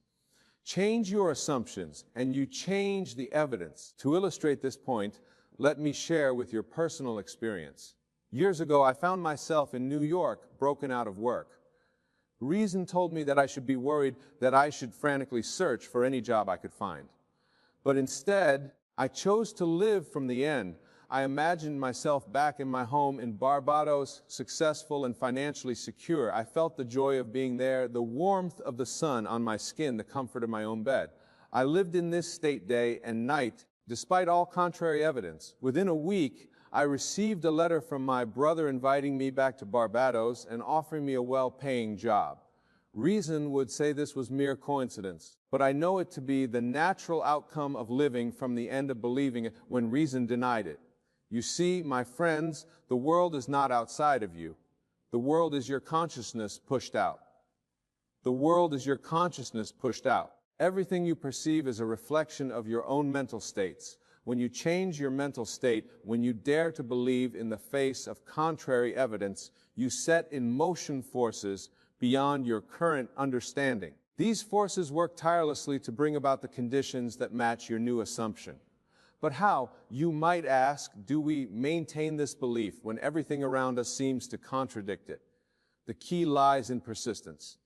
I: Change your assumptions, and you change the evidence. To illustrate this point, let me share with your personal experience. Years ago, I found myself in New York, broken out of work. Reason told me that I should be worried, that I should frantically search for any job I could find. But instead, I chose to live from the end. I imagined myself back in my home in Barbados, successful and financially secure. I felt the joy of being there, the warmth of the sun on my skin, the comfort of my own bed. I lived in this state day and night, despite all contrary evidence. Within a week, I received a letter from my brother inviting me back to Barbados and offering me a well-paying job. Reason would say this was mere coincidence, but I know it to be the natural outcome of living from the end of believing it when reason denied it. You see, my friends, the world is not outside of you. The world is your consciousness pushed out. The world is your consciousness pushed out. Everything you perceive is a reflection of your own mental states. When you change your mental state, when you dare to believe in the face of contrary evidence, you set in motion forces beyond your current understanding. These forces work tirelessly to bring about the conditions that match your new assumption. But how, you might ask, do we maintain this belief when everything around us seems to contradict it? The key lies in persistence.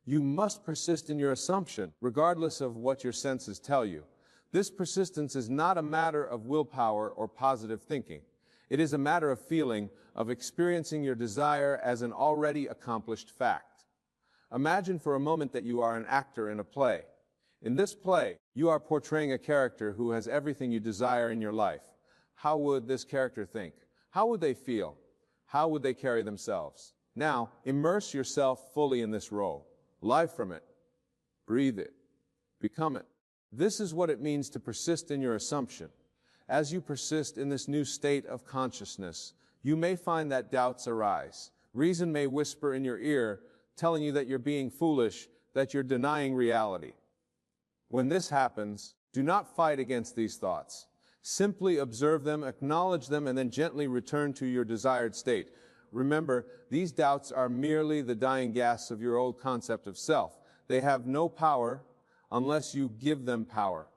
I: You must persist in your assumption, regardless of what your senses tell you. This persistence is not a matter of willpower or positive thinking. It is a matter of feeling, of experiencing your desire as an already accomplished fact. Imagine for a moment that you are an actor in a play. In this play, you are portraying a character who has everything you desire in your life. How would this character think? How would they feel? How would they carry themselves? Now, immerse yourself fully in this role. Live from it. Breathe it. Become it. This is what it means to persist in your assumption. As you persist in this new state of consciousness, you may find that doubts arise. Reason may whisper in your ear, telling you that you're being foolish, that you're denying reality. When this happens, do not fight against these thoughts. Simply observe them, acknowledge them, and then gently return to your desired state. Remember, these doubts are merely the dying gasps of your old concept of self. They have no power unless you give them power.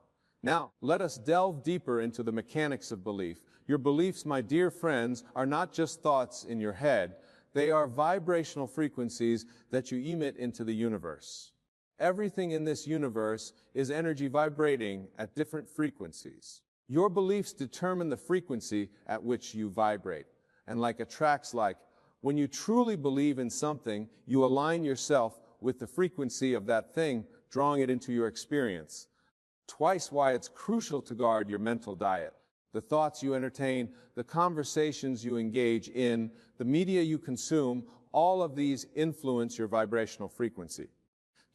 I: Now, let us delve deeper into the mechanics of belief. Your beliefs, my dear friends, are not just thoughts in your head. They are vibrational frequencies that you emit into the universe. Everything in this universe is energy vibrating at different frequencies. Your beliefs determine the frequency at which you vibrate. And like attracts like, when you truly believe in something, you align yourself with the frequency of that thing, drawing it into your experience. Twice why it's crucial to guard your mental diet. The thoughts you entertain, the conversations you engage in, the media you consume, all of these influence your vibrational frequency.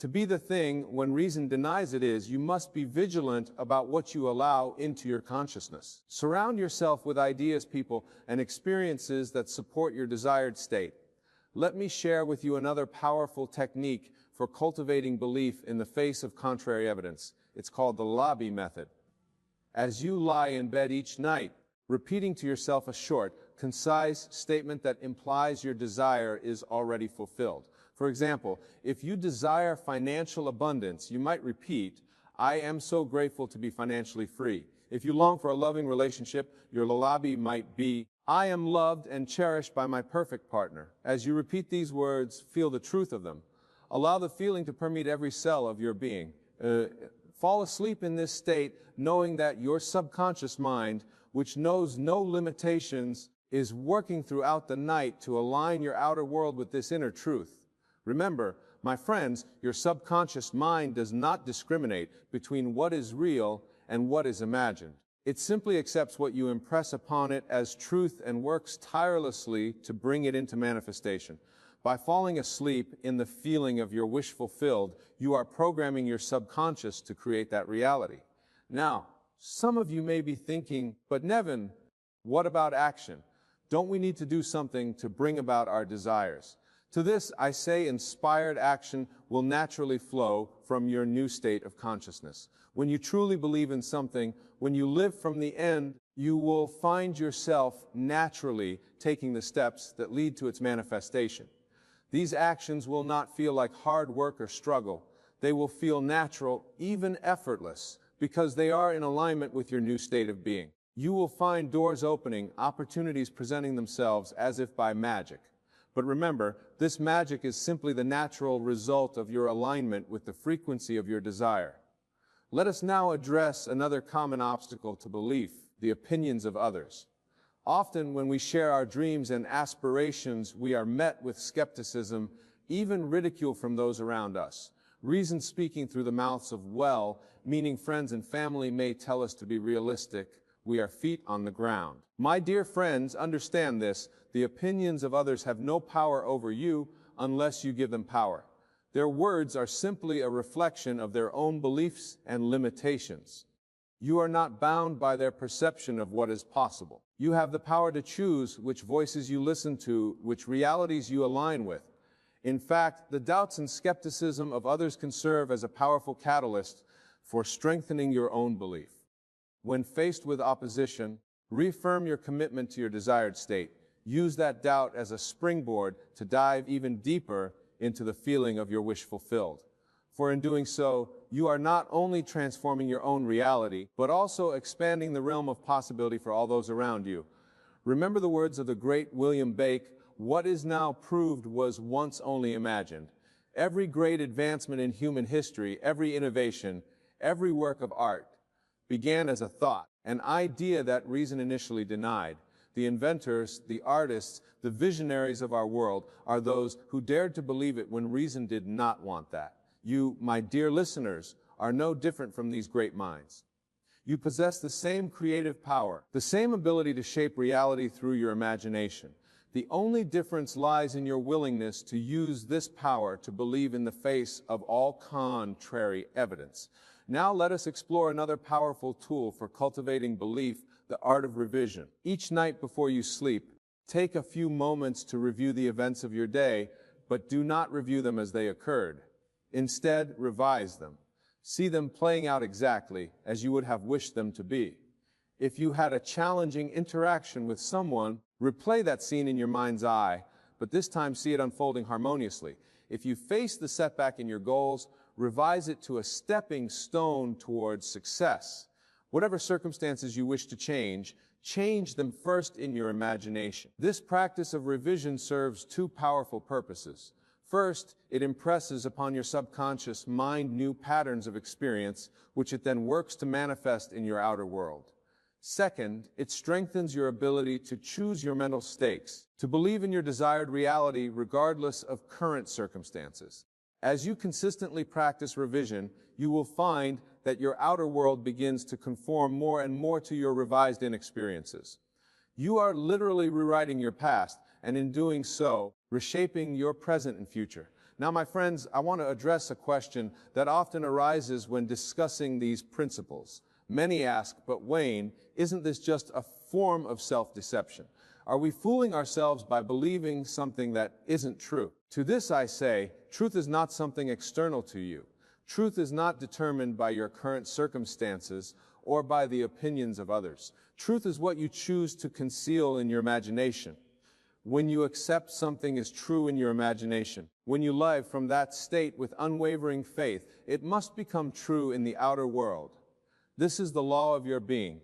I: To be the thing when reason denies it is, you must be vigilant about what you allow into your consciousness. Surround yourself with ideas, people, and experiences that support your desired state. Let me share with you another powerful technique for cultivating belief in the face of contrary evidence. It's called the lobby method. As you lie in bed each night, repeating to yourself a short, concise statement that implies your desire is already fulfilled. For example, if you desire financial abundance, you might repeat, I am so grateful to be financially free. If you long for a loving relationship, your lobby might be, I am loved and cherished by my perfect partner. As you repeat these words, feel the truth of them. Allow the feeling to permeate every cell of your being. Fall asleep in this state, knowing that your subconscious mind, which knows no limitations, is working throughout the night to align your outer world with this inner truth. Remember, my friends, your subconscious mind does not discriminate between what is real and what is imagined. It simply accepts what you impress upon it as truth and works tirelessly to bring it into manifestation. By falling asleep in the feeling of your wish fulfilled, you are programming your subconscious to create that reality. Now, some of you may be thinking, but Nevin, what about action? Don't we need to do something to bring about our desires? To this, I say inspired action will naturally flow from your new state of consciousness. When you truly believe in something, when you live from the end, you will find yourself naturally taking the steps that lead to its manifestation. These actions will not feel like hard work or struggle. They will feel natural, even effortless, because they are in alignment with your new state of being. You will find doors opening, opportunities presenting themselves as if by magic. But remember, this magic is simply the natural result of your alignment with the frequency of your desire. Let us now address another common obstacle to belief, the opinions of others. Often when we share our dreams and aspirations, we are met with skepticism, even ridicule from those around us. Reason speaking through the mouths of well, meaning friends and family, may tell us to be realistic. We are feet on the ground. My dear friends, understand this. The opinions of others have no power over you unless you give them power. Their words are simply a reflection of their own beliefs and limitations. You are not bound by their perception of what is possible. You have the power to choose which voices you listen to, which realities you align with. In fact, the doubts and skepticism of others can serve as a powerful catalyst for strengthening your own belief. When faced with opposition, reaffirm your commitment to your desired state. Use that doubt as a springboard to dive even deeper into the feeling of your wish fulfilled. For in doing so, you are not only transforming your own reality, but also expanding the realm of possibility for all those around you. Remember the words of the great William Bake, "What is now proved was once only imagined." Every great advancement in human history, every innovation, every work of art began as a thought, an idea that reason initially denied. The inventors, the artists, the visionaries of our world are those who dared to believe it when reason did not want that. You, my dear listeners, are no different from these great minds. You possess the same creative power, the same ability to shape reality through your imagination. The only difference lies in your willingness to use this power to believe in the face of all contrary evidence. Now let us explore another powerful tool for cultivating belief, the art of revision. Each night before you sleep, take a few moments to review the events of your day, but do not review them as they occurred. Instead, revise them. See them playing out exactly as you would have wished them to be. If you had a challenging interaction with someone, replay that scene in your mind's eye, but this time see it unfolding harmoniously. If you face the setback in your goals, revise it to a stepping stone towards success. Whatever circumstances you wish to change, change them first in your imagination. This practice of revision serves two powerful purposes. First, it impresses upon your subconscious mind new patterns of experience, which it then works to manifest in your outer world. Second, it strengthens your ability to choose your mental stakes, to believe in your desired reality regardless of current circumstances. As you consistently practice revision, you will find that your outer world begins to conform more and more to your revised-in experiences. You are literally rewriting your past, and in doing so, reshaping your present and future. Now, my friends, I want to address a question that often arises when discussing these principles. Many ask, but Wayne, isn't this just a form of self-deception? Are we fooling ourselves by believing something that isn't true? To this I say, truth is not something external to you. Truth is not determined by your current circumstances or by the opinions of others. Truth is what you choose to conceal in your imagination. When you accept something as true in your imagination, when you live from that state with unwavering faith, it must become true in the outer world. This is the law of your being.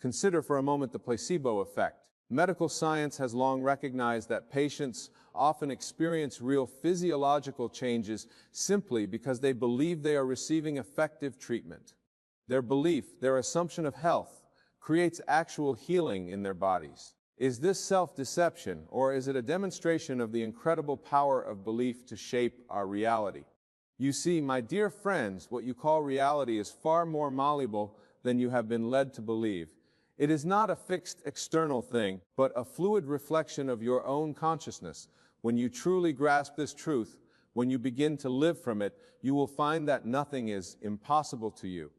I: Consider for a moment the placebo effect. Medical science has long recognized that patients often experience real physiological changes simply because they believe they are receiving effective treatment. Their belief, their assumption of health, creates actual healing in their bodies. Is this self-deception, or is it a demonstration of the incredible power of belief to shape our reality? You see, my dear friends, what you call reality is far more malleable than you have been led to believe. It is not a fixed external thing, but a fluid reflection of your own consciousness. When you truly grasp this truth, when you begin to live from it, you will find that nothing is impossible to you.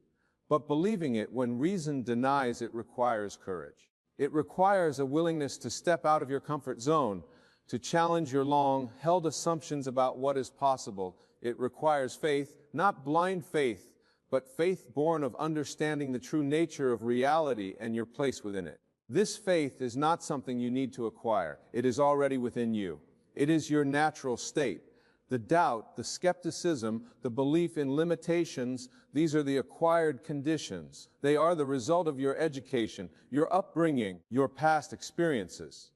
I: But believing it when reason denies it requires courage. It requires a willingness to step out of your comfort zone, to challenge your long-held assumptions about what is possible. It requires faith, not blind faith, but faith born of understanding the true nature of reality and your place within it. This faith is not something you need to acquire. It is already within you. It is your natural state. The doubt, the skepticism, the belief in limitations, these are the acquired conditions. They are the result of your education, your upbringing, your past experiences.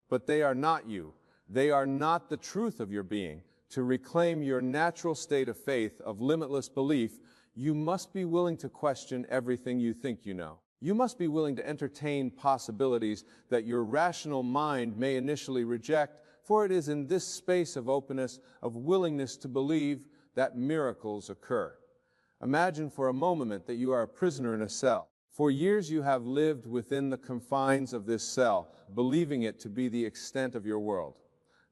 I: But they are not you. They are not the truth of your being. To reclaim your natural state of faith, of limitless belief, you must be willing to question everything you think you know. You must be willing to entertain possibilities that your rational mind may initially reject, for it is in this space of openness, of willingness to believe, that miracles occur. Imagine for a moment that you are a prisoner in a cell. For years you have lived within the confines of this cell, believing it to be the extent of your world.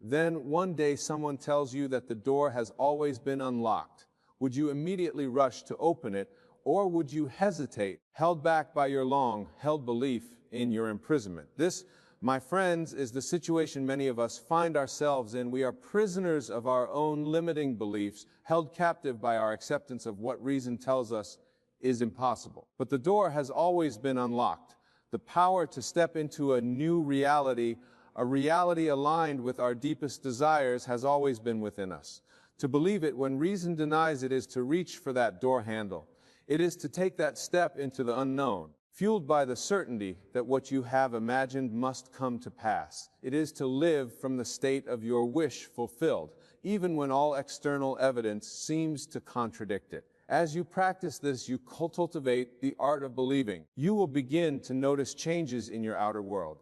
I: Then one day someone tells you that the door has always been unlocked. Would you immediately rush to open it, or would you hesitate, held back by your long-held belief in your imprisonment? This, my friends, is the situation many of us find ourselves in. We are prisoners of our own limiting beliefs, held captive by our acceptance of what reason tells us is impossible. But the door has always been unlocked. The power to step into a new reality, a reality aligned with our deepest desires, has always been within us. To believe it when reason denies it is to reach for that door handle. It is to take that step into the unknown, fueled by the certainty that what you have imagined must come to pass. It is to live from the state of your wish fulfilled, even when all external evidence seems to contradict it. As you practice this, you cultivate the art of believing. You will begin to notice changes in your outer world.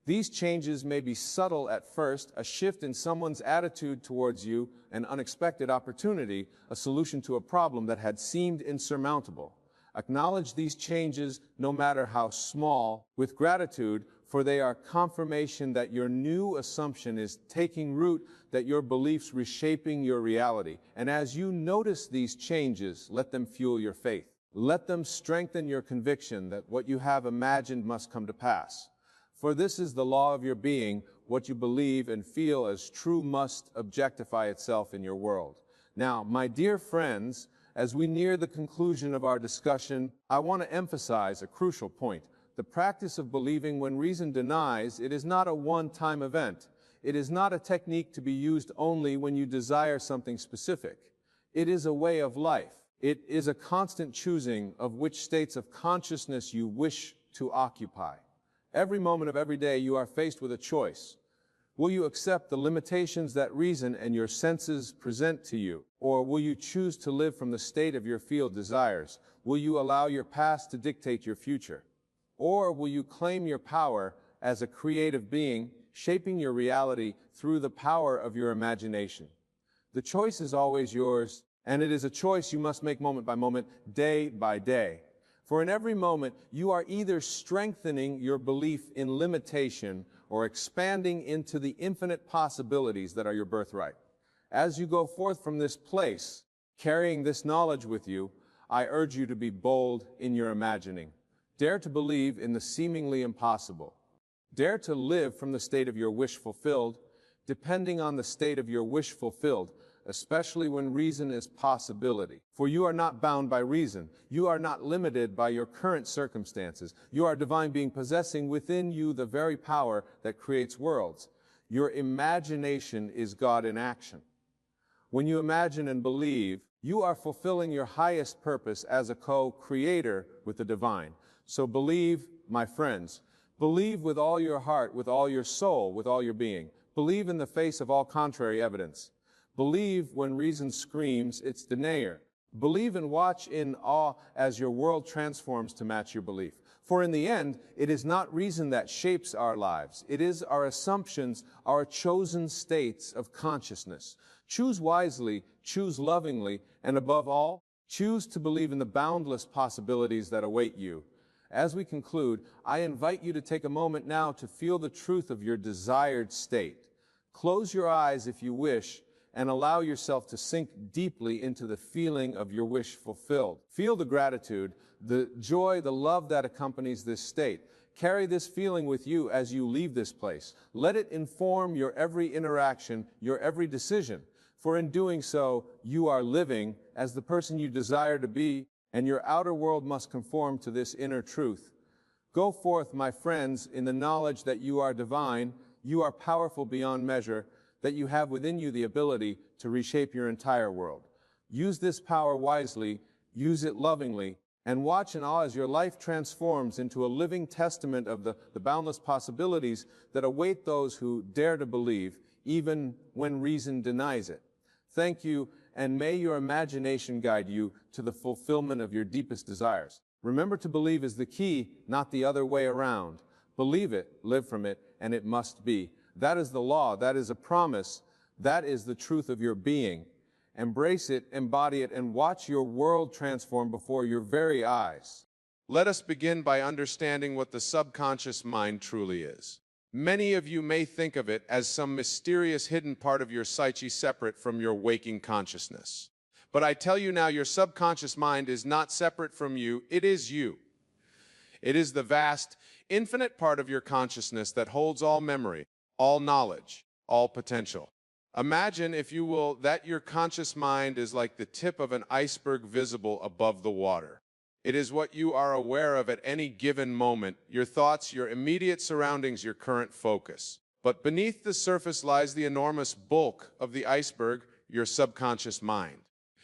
I: These changes may be subtle at first, a shift in someone's attitude towards you, an unexpected opportunity, a solution to a problem that had seemed insurmountable. Acknowledge these changes, no matter how small, with gratitude, for they are confirmation that your new assumption is taking root, that your beliefs reshaping your reality. And as you notice these changes, let them fuel your faith. Let them strengthen your conviction that what you have imagined must come to pass. For this is the law of your being. What you believe and feel as true must objectify itself in your world. Now, my dear friends, as we near the conclusion of our discussion, I want to emphasize a crucial point. The practice of believing when reason denies, it is not a one-time event. It is not a technique to be used only when you desire something specific. It is a way of life. It is a constant choosing of which states of consciousness you wish to occupy. Every moment of every day you are faced with a choice. Will you accept the limitations that reason and your senses present to you? Or will you choose to live from the state of your field desires? Will you allow your past to dictate your future? Or will you claim your power as a creative being, shaping your reality through the power of your imagination? The choice is always yours, and it is a choice you must make moment by moment, day by day. For in every moment, you are either strengthening your belief in limitation or expanding into the infinite possibilities that are your birthright. As you go forth from this place, carrying this knowledge with you, I urge you to be bold in your imagining. Dare to believe in the seemingly impossible. Dare to live from the state of your wish fulfilled, depending on the state of your wish fulfilled, especially when reason is possibility. For you are not bound by reason. You are not limited by your current circumstances. You are a divine being possessing within you the very power that creates worlds. Your imagination is God in action. When you imagine and believe, you are fulfilling your highest purpose as a co-creator with the divine. So believe, my friends. Believe with all your heart, with all your soul, with all your being. Believe in the face of all contrary evidence. Believe when reason screams its denier. Believe and watch in awe as your world transforms to match your belief. For in the end, it is not reason that shapes our lives. It is our assumptions, our chosen states of consciousness. Choose wisely, choose lovingly, and above all, choose to believe in the boundless possibilities that await you. As we conclude, I invite you to take a moment now to feel the truth of your desired state. Close your eyes if you wish, and allow yourself to sink deeply into the feeling of your wish fulfilled. Feel the gratitude, the joy, the love that accompanies this state. Carry this feeling with you as you leave this place. Let it inform your every interaction, your every decision. For in doing so, you are living as the person you desire to be, and your outer world must conform to this inner truth. Go forth, my friends, in the knowledge that you are divine, you are powerful beyond measure, that you have within you the ability to reshape your entire world. Use this power wisely, use it lovingly, and watch in awe as your life transforms into a living testament of the boundless possibilities that await those who dare to believe, even when reason denies it. Thank you, and may your imagination guide you to the fulfillment of your deepest desires. Remember, to believe is the key, not the other way around. Believe it, live from it, and it must be. That is the law, that is a promise, that is the truth of your being. Embrace it, embody it, and watch your world transform before your very eyes.
H: Let us begin by understanding what the subconscious mind truly is. Many of you may think of it as some mysterious hidden part of your psyche separate from your waking consciousness. But I tell you now, your subconscious mind is not separate from you, it is you. It is the vast, infinite part of your consciousness that holds all memory, all knowledge, all potential. Imagine, if you will, that your conscious mind is like the tip of an iceberg visible above the water. It is what you are aware of at any given moment, your thoughts, your immediate surroundings, your current focus. But beneath the surface lies the enormous bulk of the iceberg, your subconscious mind.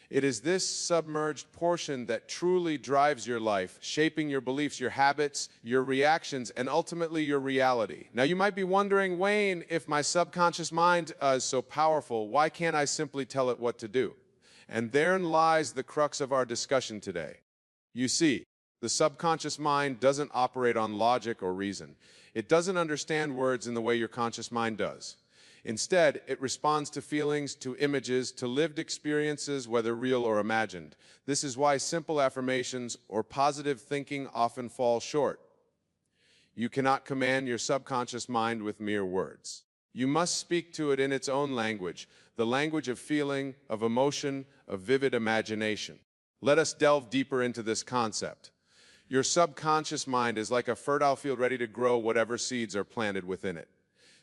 H: It is this submerged portion that truly drives your life, shaping your beliefs, your habits, your reactions, and ultimately your reality. Now, you might be wondering, Wayne, if my subconscious mind is so powerful, why can't I simply tell it what to do? And therein lies the crux of our discussion today. You see, the subconscious mind doesn't operate on logic or reason. It doesn't understand words in the way your conscious mind does. Instead, it responds to feelings, to images, to lived experiences, whether real or imagined. This is why simple affirmations or positive thinking often fall short. You cannot command your subconscious mind with mere words. You must speak to it in its own language, the language of feeling, of emotion, of vivid imagination. Let us delve deeper into this concept. Your subconscious mind is like a fertile field ready to grow whatever seeds are planted within it.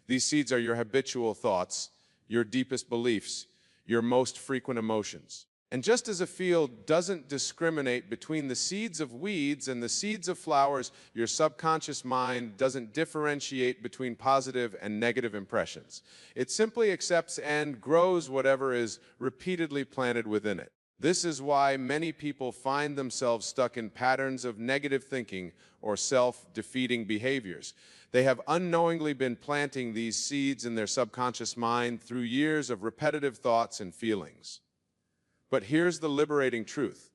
H: These seeds are your habitual thoughts, your deepest beliefs, your most frequent emotions. And just as a field doesn't discriminate between the seeds of weeds and the seeds of flowers, your subconscious mind doesn't differentiate between positive and negative impressions. It simply accepts and grows whatever is repeatedly planted within it. This is why many people find themselves stuck in patterns of negative thinking or self-defeating behaviors. They have unknowingly been planting these seeds in their subconscious mind through years of repetitive thoughts and feelings. But here's the liberating truth.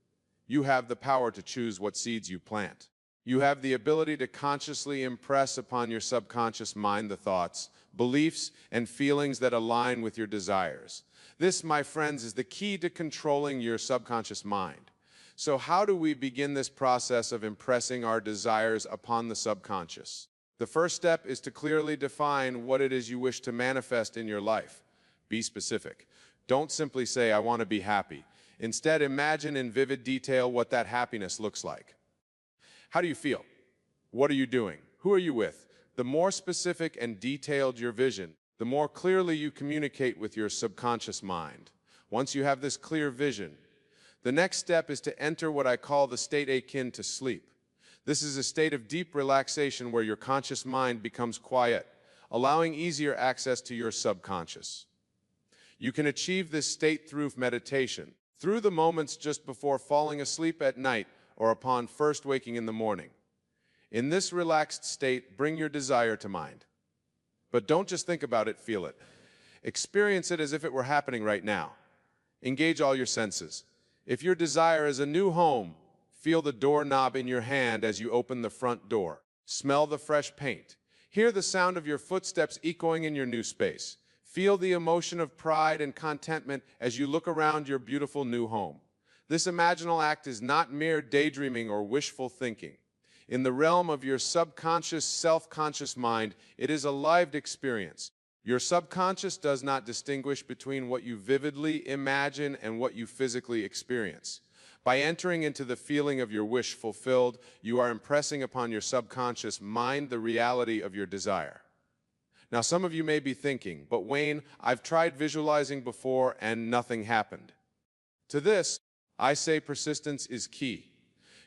H: You have the power to choose what seeds you plant. You have the ability to consciously impress upon your subconscious mind the thoughts, beliefs, and feelings that align with your desires. This, my friends, is the key to controlling your subconscious mind. So how do we begin this process of impressing our desires upon the subconscious? The first step is to clearly define what it is you wish to manifest in your life. Be specific. Don't simply say, I want to be happy. Instead, imagine in vivid detail what that happiness looks like. How do you feel? What are you doing? Who are you with? The more specific and detailed your vision, the more clearly you communicate with your subconscious mind. Once you have this clear vision, the next step is to enter what I call the state akin to sleep. This is a state of deep relaxation where your conscious mind becomes quiet, allowing easier access to your subconscious. You can achieve this state through meditation, through the moments just before falling asleep at night or upon first waking in the morning. In this relaxed state, bring your desire to mind. But don't just think about it, feel it. Experience it as if it were happening right now. Engage all your senses. If your desire is a new home, feel the doorknob in your hand as you open the front door. Smell the fresh paint. Hear the sound of your footsteps echoing in your new space. Feel the emotion of pride and contentment as you look around your beautiful new home. This imaginal act is not mere daydreaming or wishful thinking. In the realm of your subconscious, self-conscious mind, it is a lived experience. Your subconscious does not distinguish between what you vividly imagine and what you physically experience. By entering into the feeling of your wish fulfilled, you are impressing upon your subconscious mind the reality of your desire. Now, some of you may be thinking, but Wayne, I've tried visualizing before and nothing happened. To this, I say persistence is key.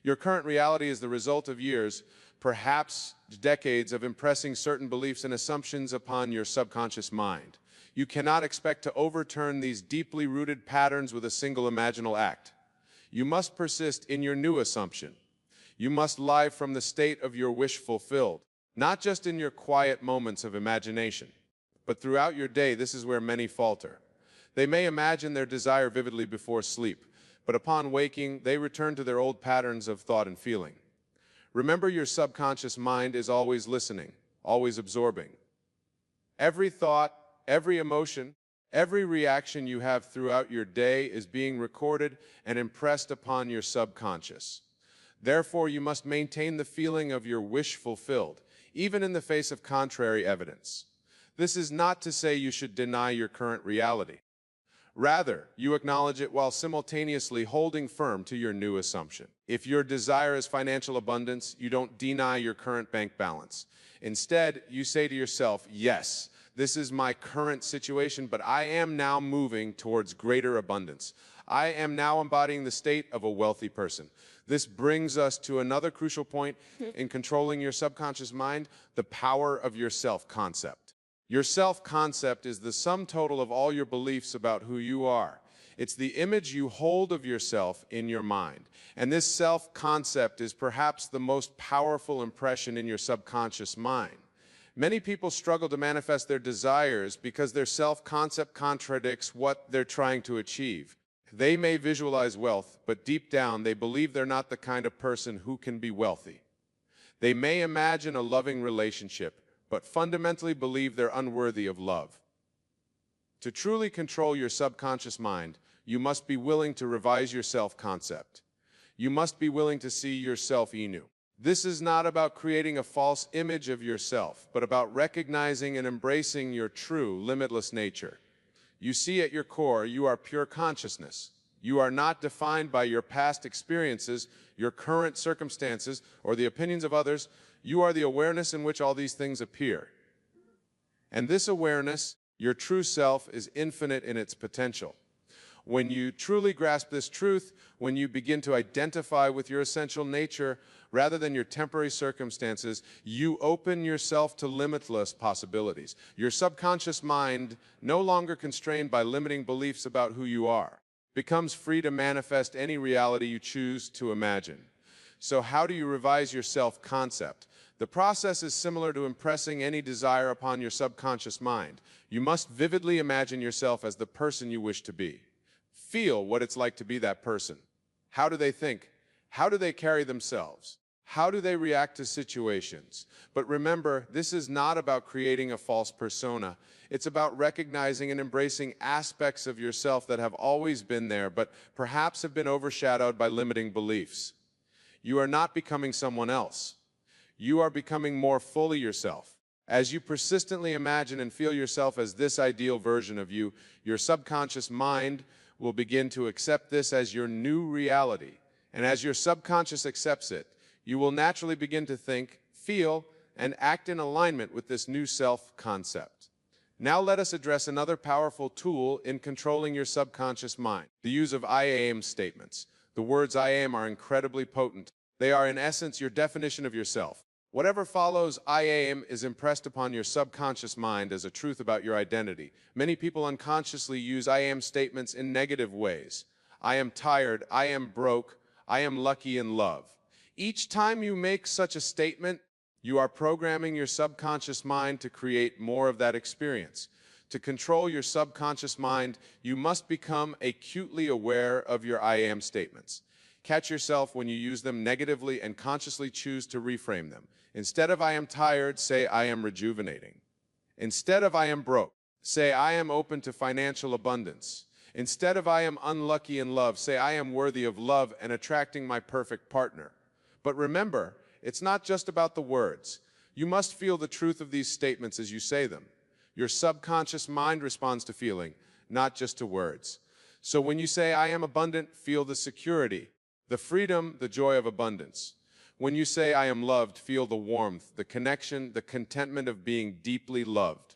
H: Your current reality is the result of years, perhaps decades, of impressing certain beliefs and assumptions upon your subconscious mind. You cannot expect to overturn these deeply rooted patterns with a single imaginal act. You must persist in your new assumption. You must live from the state of your wish fulfilled, not just in your quiet moments of imagination, but throughout your day. This is where many falter. They may imagine their desire vividly before sleep, but upon waking, they return to their old patterns of thought and feeling. Remember, your subconscious mind is always listening, always absorbing. Every thought, every emotion, every reaction you have throughout your day is being recorded and impressed upon your subconscious. Therefore, you must maintain the feeling of your wish fulfilled, even in the face of contrary evidence. This is not to say you should deny your current reality. Rather, you acknowledge it while simultaneously holding firm to your new assumption. If your desire is financial abundance, you don't deny your current bank balance. Instead, you say to yourself, yes, this is my current situation, but I am now moving towards greater abundance. I am now embodying the state of a wealthy person. This brings us to another crucial point in controlling your subconscious mind, the power of your self-concept. Your self-concept is the sum total of all your beliefs about who you are. It's the image you hold of yourself in your mind. And this self-concept is perhaps the most powerful impression in your subconscious mind. Many people struggle to manifest their desires because their self-concept contradicts what they're trying to achieve. They may visualize wealth, but deep down they believe they're not the kind of person who can be wealthy. They may imagine a loving relationship, but fundamentally believe they're unworthy of love. To truly control your subconscious mind, you must be willing to revise your self-concept. You must be willing to see yourself anew. This is not about creating a false image of yourself, but about recognizing and embracing your true, limitless nature. You see, at your core, you are pure consciousness. You are not defined by your past experiences, your current circumstances, or the opinions of others. You are the awareness in which all these things appear. And this awareness, your true self, is infinite in its potential. When you truly grasp this truth, when you begin to identify with your essential nature rather than your temporary circumstances, you open yourself to limitless possibilities. Your subconscious mind, no longer constrained by limiting beliefs about who you are, becomes free to manifest any reality you choose to imagine. So how do you revise your self-concept? The process is similar to impressing any desire upon your subconscious mind. You must vividly imagine yourself as the person you wish to be. Feel what it's like to be that person. How do they think? How do they carry themselves? How do they react to situations? But remember, this is not about creating a false persona. It's about recognizing and embracing aspects of yourself that have always been there, but perhaps have been overshadowed by limiting beliefs. You are not becoming someone else. You are becoming more fully yourself. As you persistently imagine and feel yourself as this ideal version of you, your subconscious mind will begin to accept this as your new reality. And as your subconscious accepts it, you will naturally begin to think, feel, and act in alignment with this new self-concept. Now let us address another powerful tool in controlling your subconscious mind, the use of I am statements. The words I am are incredibly potent. They are in essence your definition of yourself. Whatever follows I am is impressed upon your subconscious mind as a truth about your identity. Many people unconsciously use I am statements in negative ways. I am tired, I am broke, I am lucky in love. Each time you make such a statement, you are programming your subconscious mind to create more of that experience. To control your subconscious mind, you must become acutely aware of your I am statements. Catch yourself when you use them negatively and consciously choose to reframe them. Instead of I am tired, say I am rejuvenating. Instead of I am broke, say I am open to financial abundance. Instead of I am unlucky in love, say I am worthy of love and attracting my perfect partner. But remember, it's not just about the words. You must feel the truth of these statements as you say them. Your subconscious mind responds to feeling, not just to words. So when you say I am abundant, feel the security, the freedom, the joy of abundance. When you say I am loved, feel the warmth, the connection, the contentment of being deeply loved.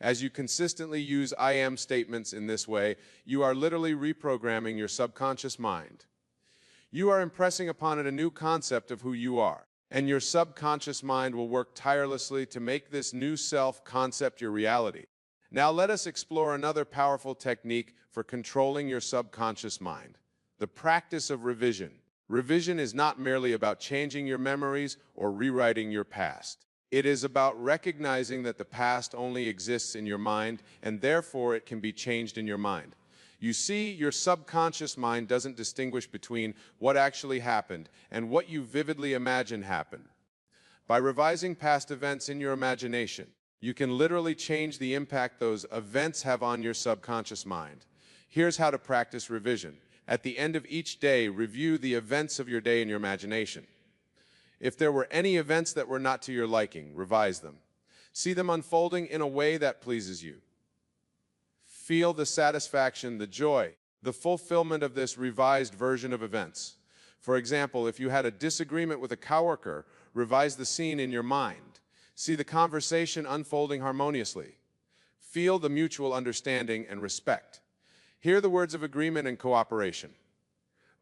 H: As you consistently use I am statements in this way, you are literally reprogramming your subconscious mind. You are impressing upon it a new concept of who you are, and your subconscious mind will work tirelessly to make this new self-concept your reality. Now let us explore another powerful technique for controlling your subconscious mind, the practice of revision. Revision is not merely about changing your memories or rewriting your past. It is about recognizing that the past only exists in your mind, and therefore it can be changed in your mind. You see, your subconscious mind doesn't distinguish between what actually happened and what you vividly imagine happened. By revising past events in your imagination, you can literally change the impact those events have on your subconscious mind. Here's how to practice revision. At the end of each day, review the events of your day in your imagination. If there were any events that were not to your liking, revise them. See them unfolding in a way that pleases you. Feel the satisfaction, the joy, the fulfillment of this revised version of events. For example, if you had a disagreement with a coworker, revise the scene in your mind. See the conversation unfolding harmoniously. Feel the mutual understanding and respect. Hear the words of agreement and cooperation.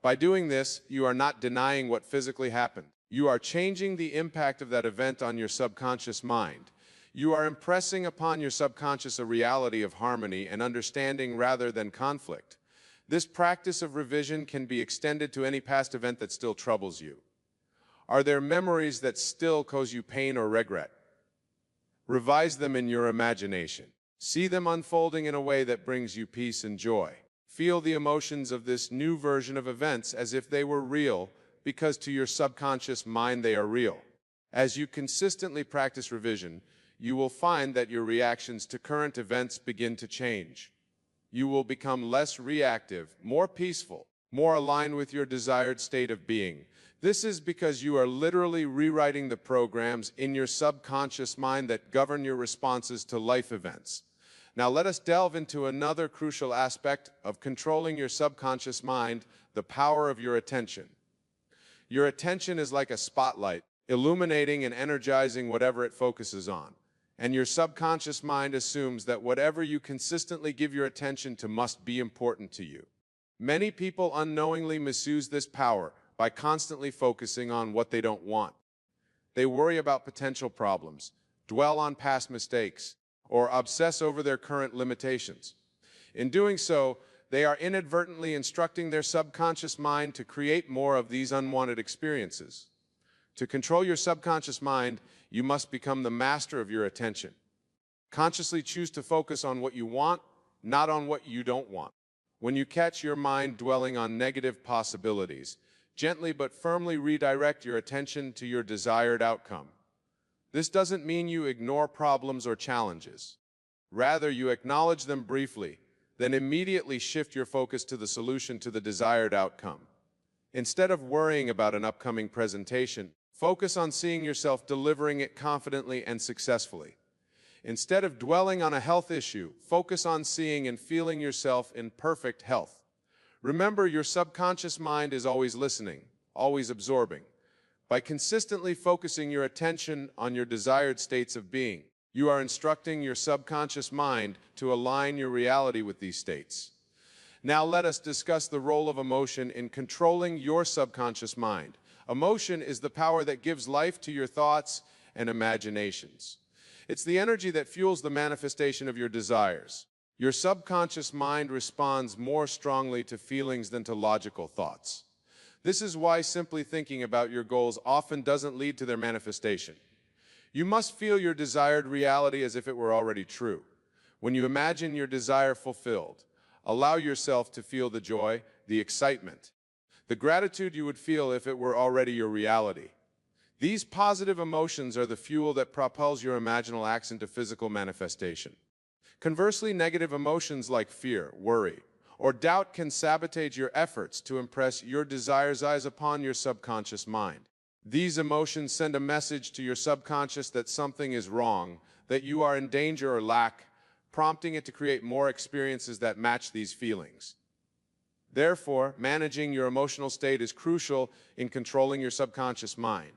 H: By doing this, you are not denying what physically happened. You are changing the impact of that event on your subconscious mind. You are impressing upon your subconscious a reality of harmony and understanding rather than conflict. This practice of revision can be extended to any past event that still troubles you. Are there memories that still cause you pain or regret? Revise them in your imagination. See them unfolding in a way that brings you peace and joy. Feel the emotions of this new version of events as if they were real, because to your subconscious mind they are real. As you consistently practice revision, you will find that your reactions to current events begin to change. You will become less reactive, more peaceful, more aligned with your desired state of being. This is because you are literally rewriting the programs in your subconscious mind that govern your responses to life events. Now let us delve into another crucial aspect of controlling your subconscious mind, the power of your attention. Your attention is like a spotlight, illuminating and energizing whatever it focuses on. And your subconscious mind assumes that whatever you consistently give your attention to must be important to you. Many people unknowingly misuse this power by constantly focusing on what they don't want. They worry about potential problems, dwell on past mistakes, or obsess over their current limitations. In doing so, they are inadvertently instructing their subconscious mind to create more of these unwanted experiences. To control your subconscious mind, you must become the master of your attention. Consciously choose to focus on what you want, not on what you don't want. When you catch your mind dwelling on negative possibilities, gently but firmly redirect your attention to your desired outcome. This doesn't mean you ignore problems or challenges. Rather, you acknowledge them briefly, then immediately shift your focus to the solution to the desired outcome. Instead of worrying about an upcoming presentation, focus on seeing yourself delivering it confidently and successfully. Instead of dwelling on a health issue, focus on seeing and feeling yourself in perfect health. Remember, your subconscious mind is always listening, always absorbing. By consistently focusing your attention on your desired states of being, you are instructing your subconscious mind to align your reality with these states. Now let us discuss the role of emotion in controlling your subconscious mind. Emotion is the power that gives life to your thoughts and imaginations. It's the energy that fuels the manifestation of your desires. Your subconscious mind responds more strongly to feelings than to logical thoughts. This is why simply thinking about your goals often doesn't lead to their manifestation. You must feel your desired reality as if it were already true. When you imagine your desire fulfilled, allow yourself to feel the joy, the excitement, the gratitude you would feel if it were already your reality. These positive emotions are the fuel that propels your imaginal acts into physical manifestation. Conversely, negative emotions like fear, worry, or doubt can sabotage your efforts to impress your desires upon your subconscious mind. These emotions send a message to your subconscious that something is wrong, that you are in danger or lack, prompting it to create more experiences that match these feelings. Therefore, managing your emotional state is crucial in controlling your subconscious mind.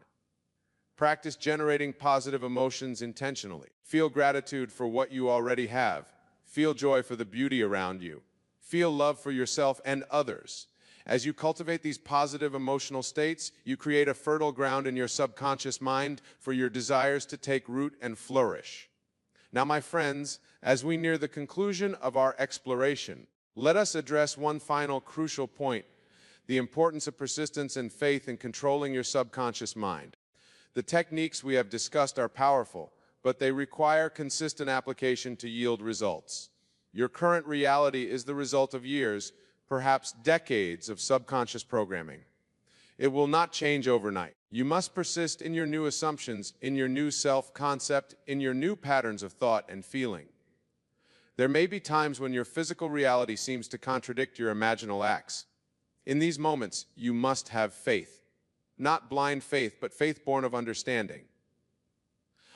H: Practice generating positive emotions intentionally. Feel gratitude for what you already have. Feel joy for the beauty around you. Feel love for yourself and others. As you cultivate these positive emotional states, you create a fertile ground in your subconscious mind for your desires to take root and flourish. Now, my friends, as we near the conclusion of our exploration, let us address one final crucial point: the importance of persistence and faith in controlling your subconscious mind. The techniques we have discussed are powerful, but they require consistent application to yield results. Your current reality is the result of years, perhaps decades of subconscious programming. It will not change overnight. You must persist in your new assumptions, in your new self-concept, in your new patterns of thought and feeling. There may be times when your physical reality seems to contradict your imaginal acts. In these moments, you must have faith. Not blind faith, but faith born of understanding.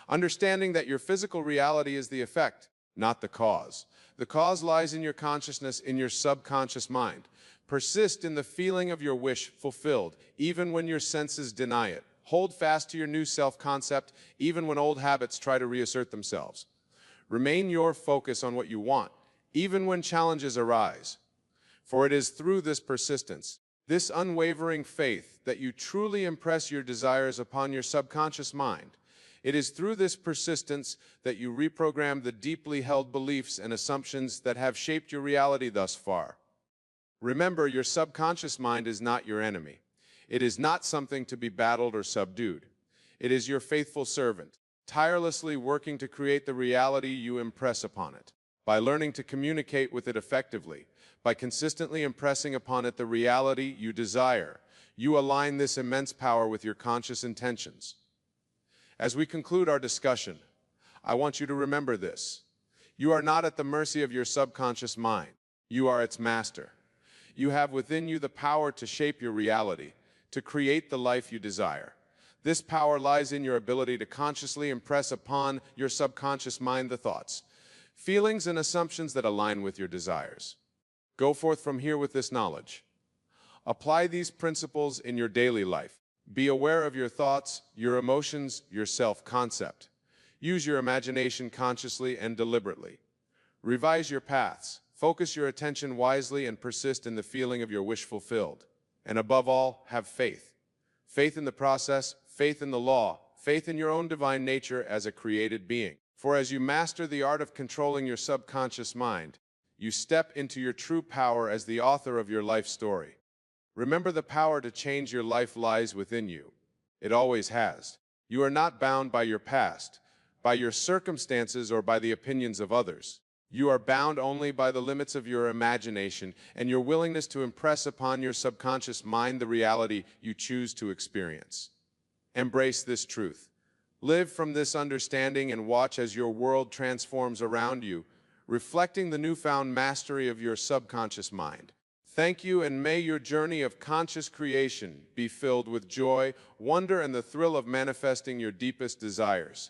H: Understanding that your physical reality is the effect, not the cause. The cause lies in your consciousness, in your subconscious mind. Persist in the feeling of your wish fulfilled, even when your senses deny it. Hold fast to your new self-concept, even when old habits try to reassert themselves. Remain your focus on what you want, even when challenges arise. For it is through this persistence, this unwavering faith, that you truly impress your desires upon your subconscious mind. It is through this persistence that you reprogram the deeply held beliefs and assumptions that have shaped your reality thus far. Remember, your subconscious mind is not your enemy. It is not something to be battled or subdued. It is your faithful servant, tirelessly working to create the reality you impress upon it. By learning to communicate with it effectively, by consistently impressing upon it the reality you desire, you align this immense power with your conscious intentions. As we conclude our discussion, I want you to remember this. You are not at the mercy of your subconscious mind. You are its master. You have within you the power to shape your reality, to create the life you desire. This power lies in your ability to consciously impress upon your subconscious mind the thoughts, feelings, and assumptions that align with your desires. Go forth from here with this knowledge. Apply these principles in your daily life. Be aware of your thoughts, your emotions, your self-concept. Use your imagination consciously and deliberately. Revise your paths. Focus your attention wisely and persist in the feeling of your wish fulfilled. And above all, have faith. Faith in the process, faith in the law, faith in your own divine nature as a created being. For as you master the art of controlling your subconscious mind, you step into your true power as the author of your life story. Remember, the power to change your life lies within you. It always has. You are not bound by your past, by your circumstances, or by the opinions of others. You are bound only by the limits of your imagination and your willingness to impress upon your subconscious mind the reality you choose to experience. Embrace this truth. Live from this understanding and watch as your world transforms around you, reflecting the newfound mastery of your subconscious mind. Thank you, and may your journey of conscious creation be filled with joy, wonder, and the thrill of manifesting your deepest desires.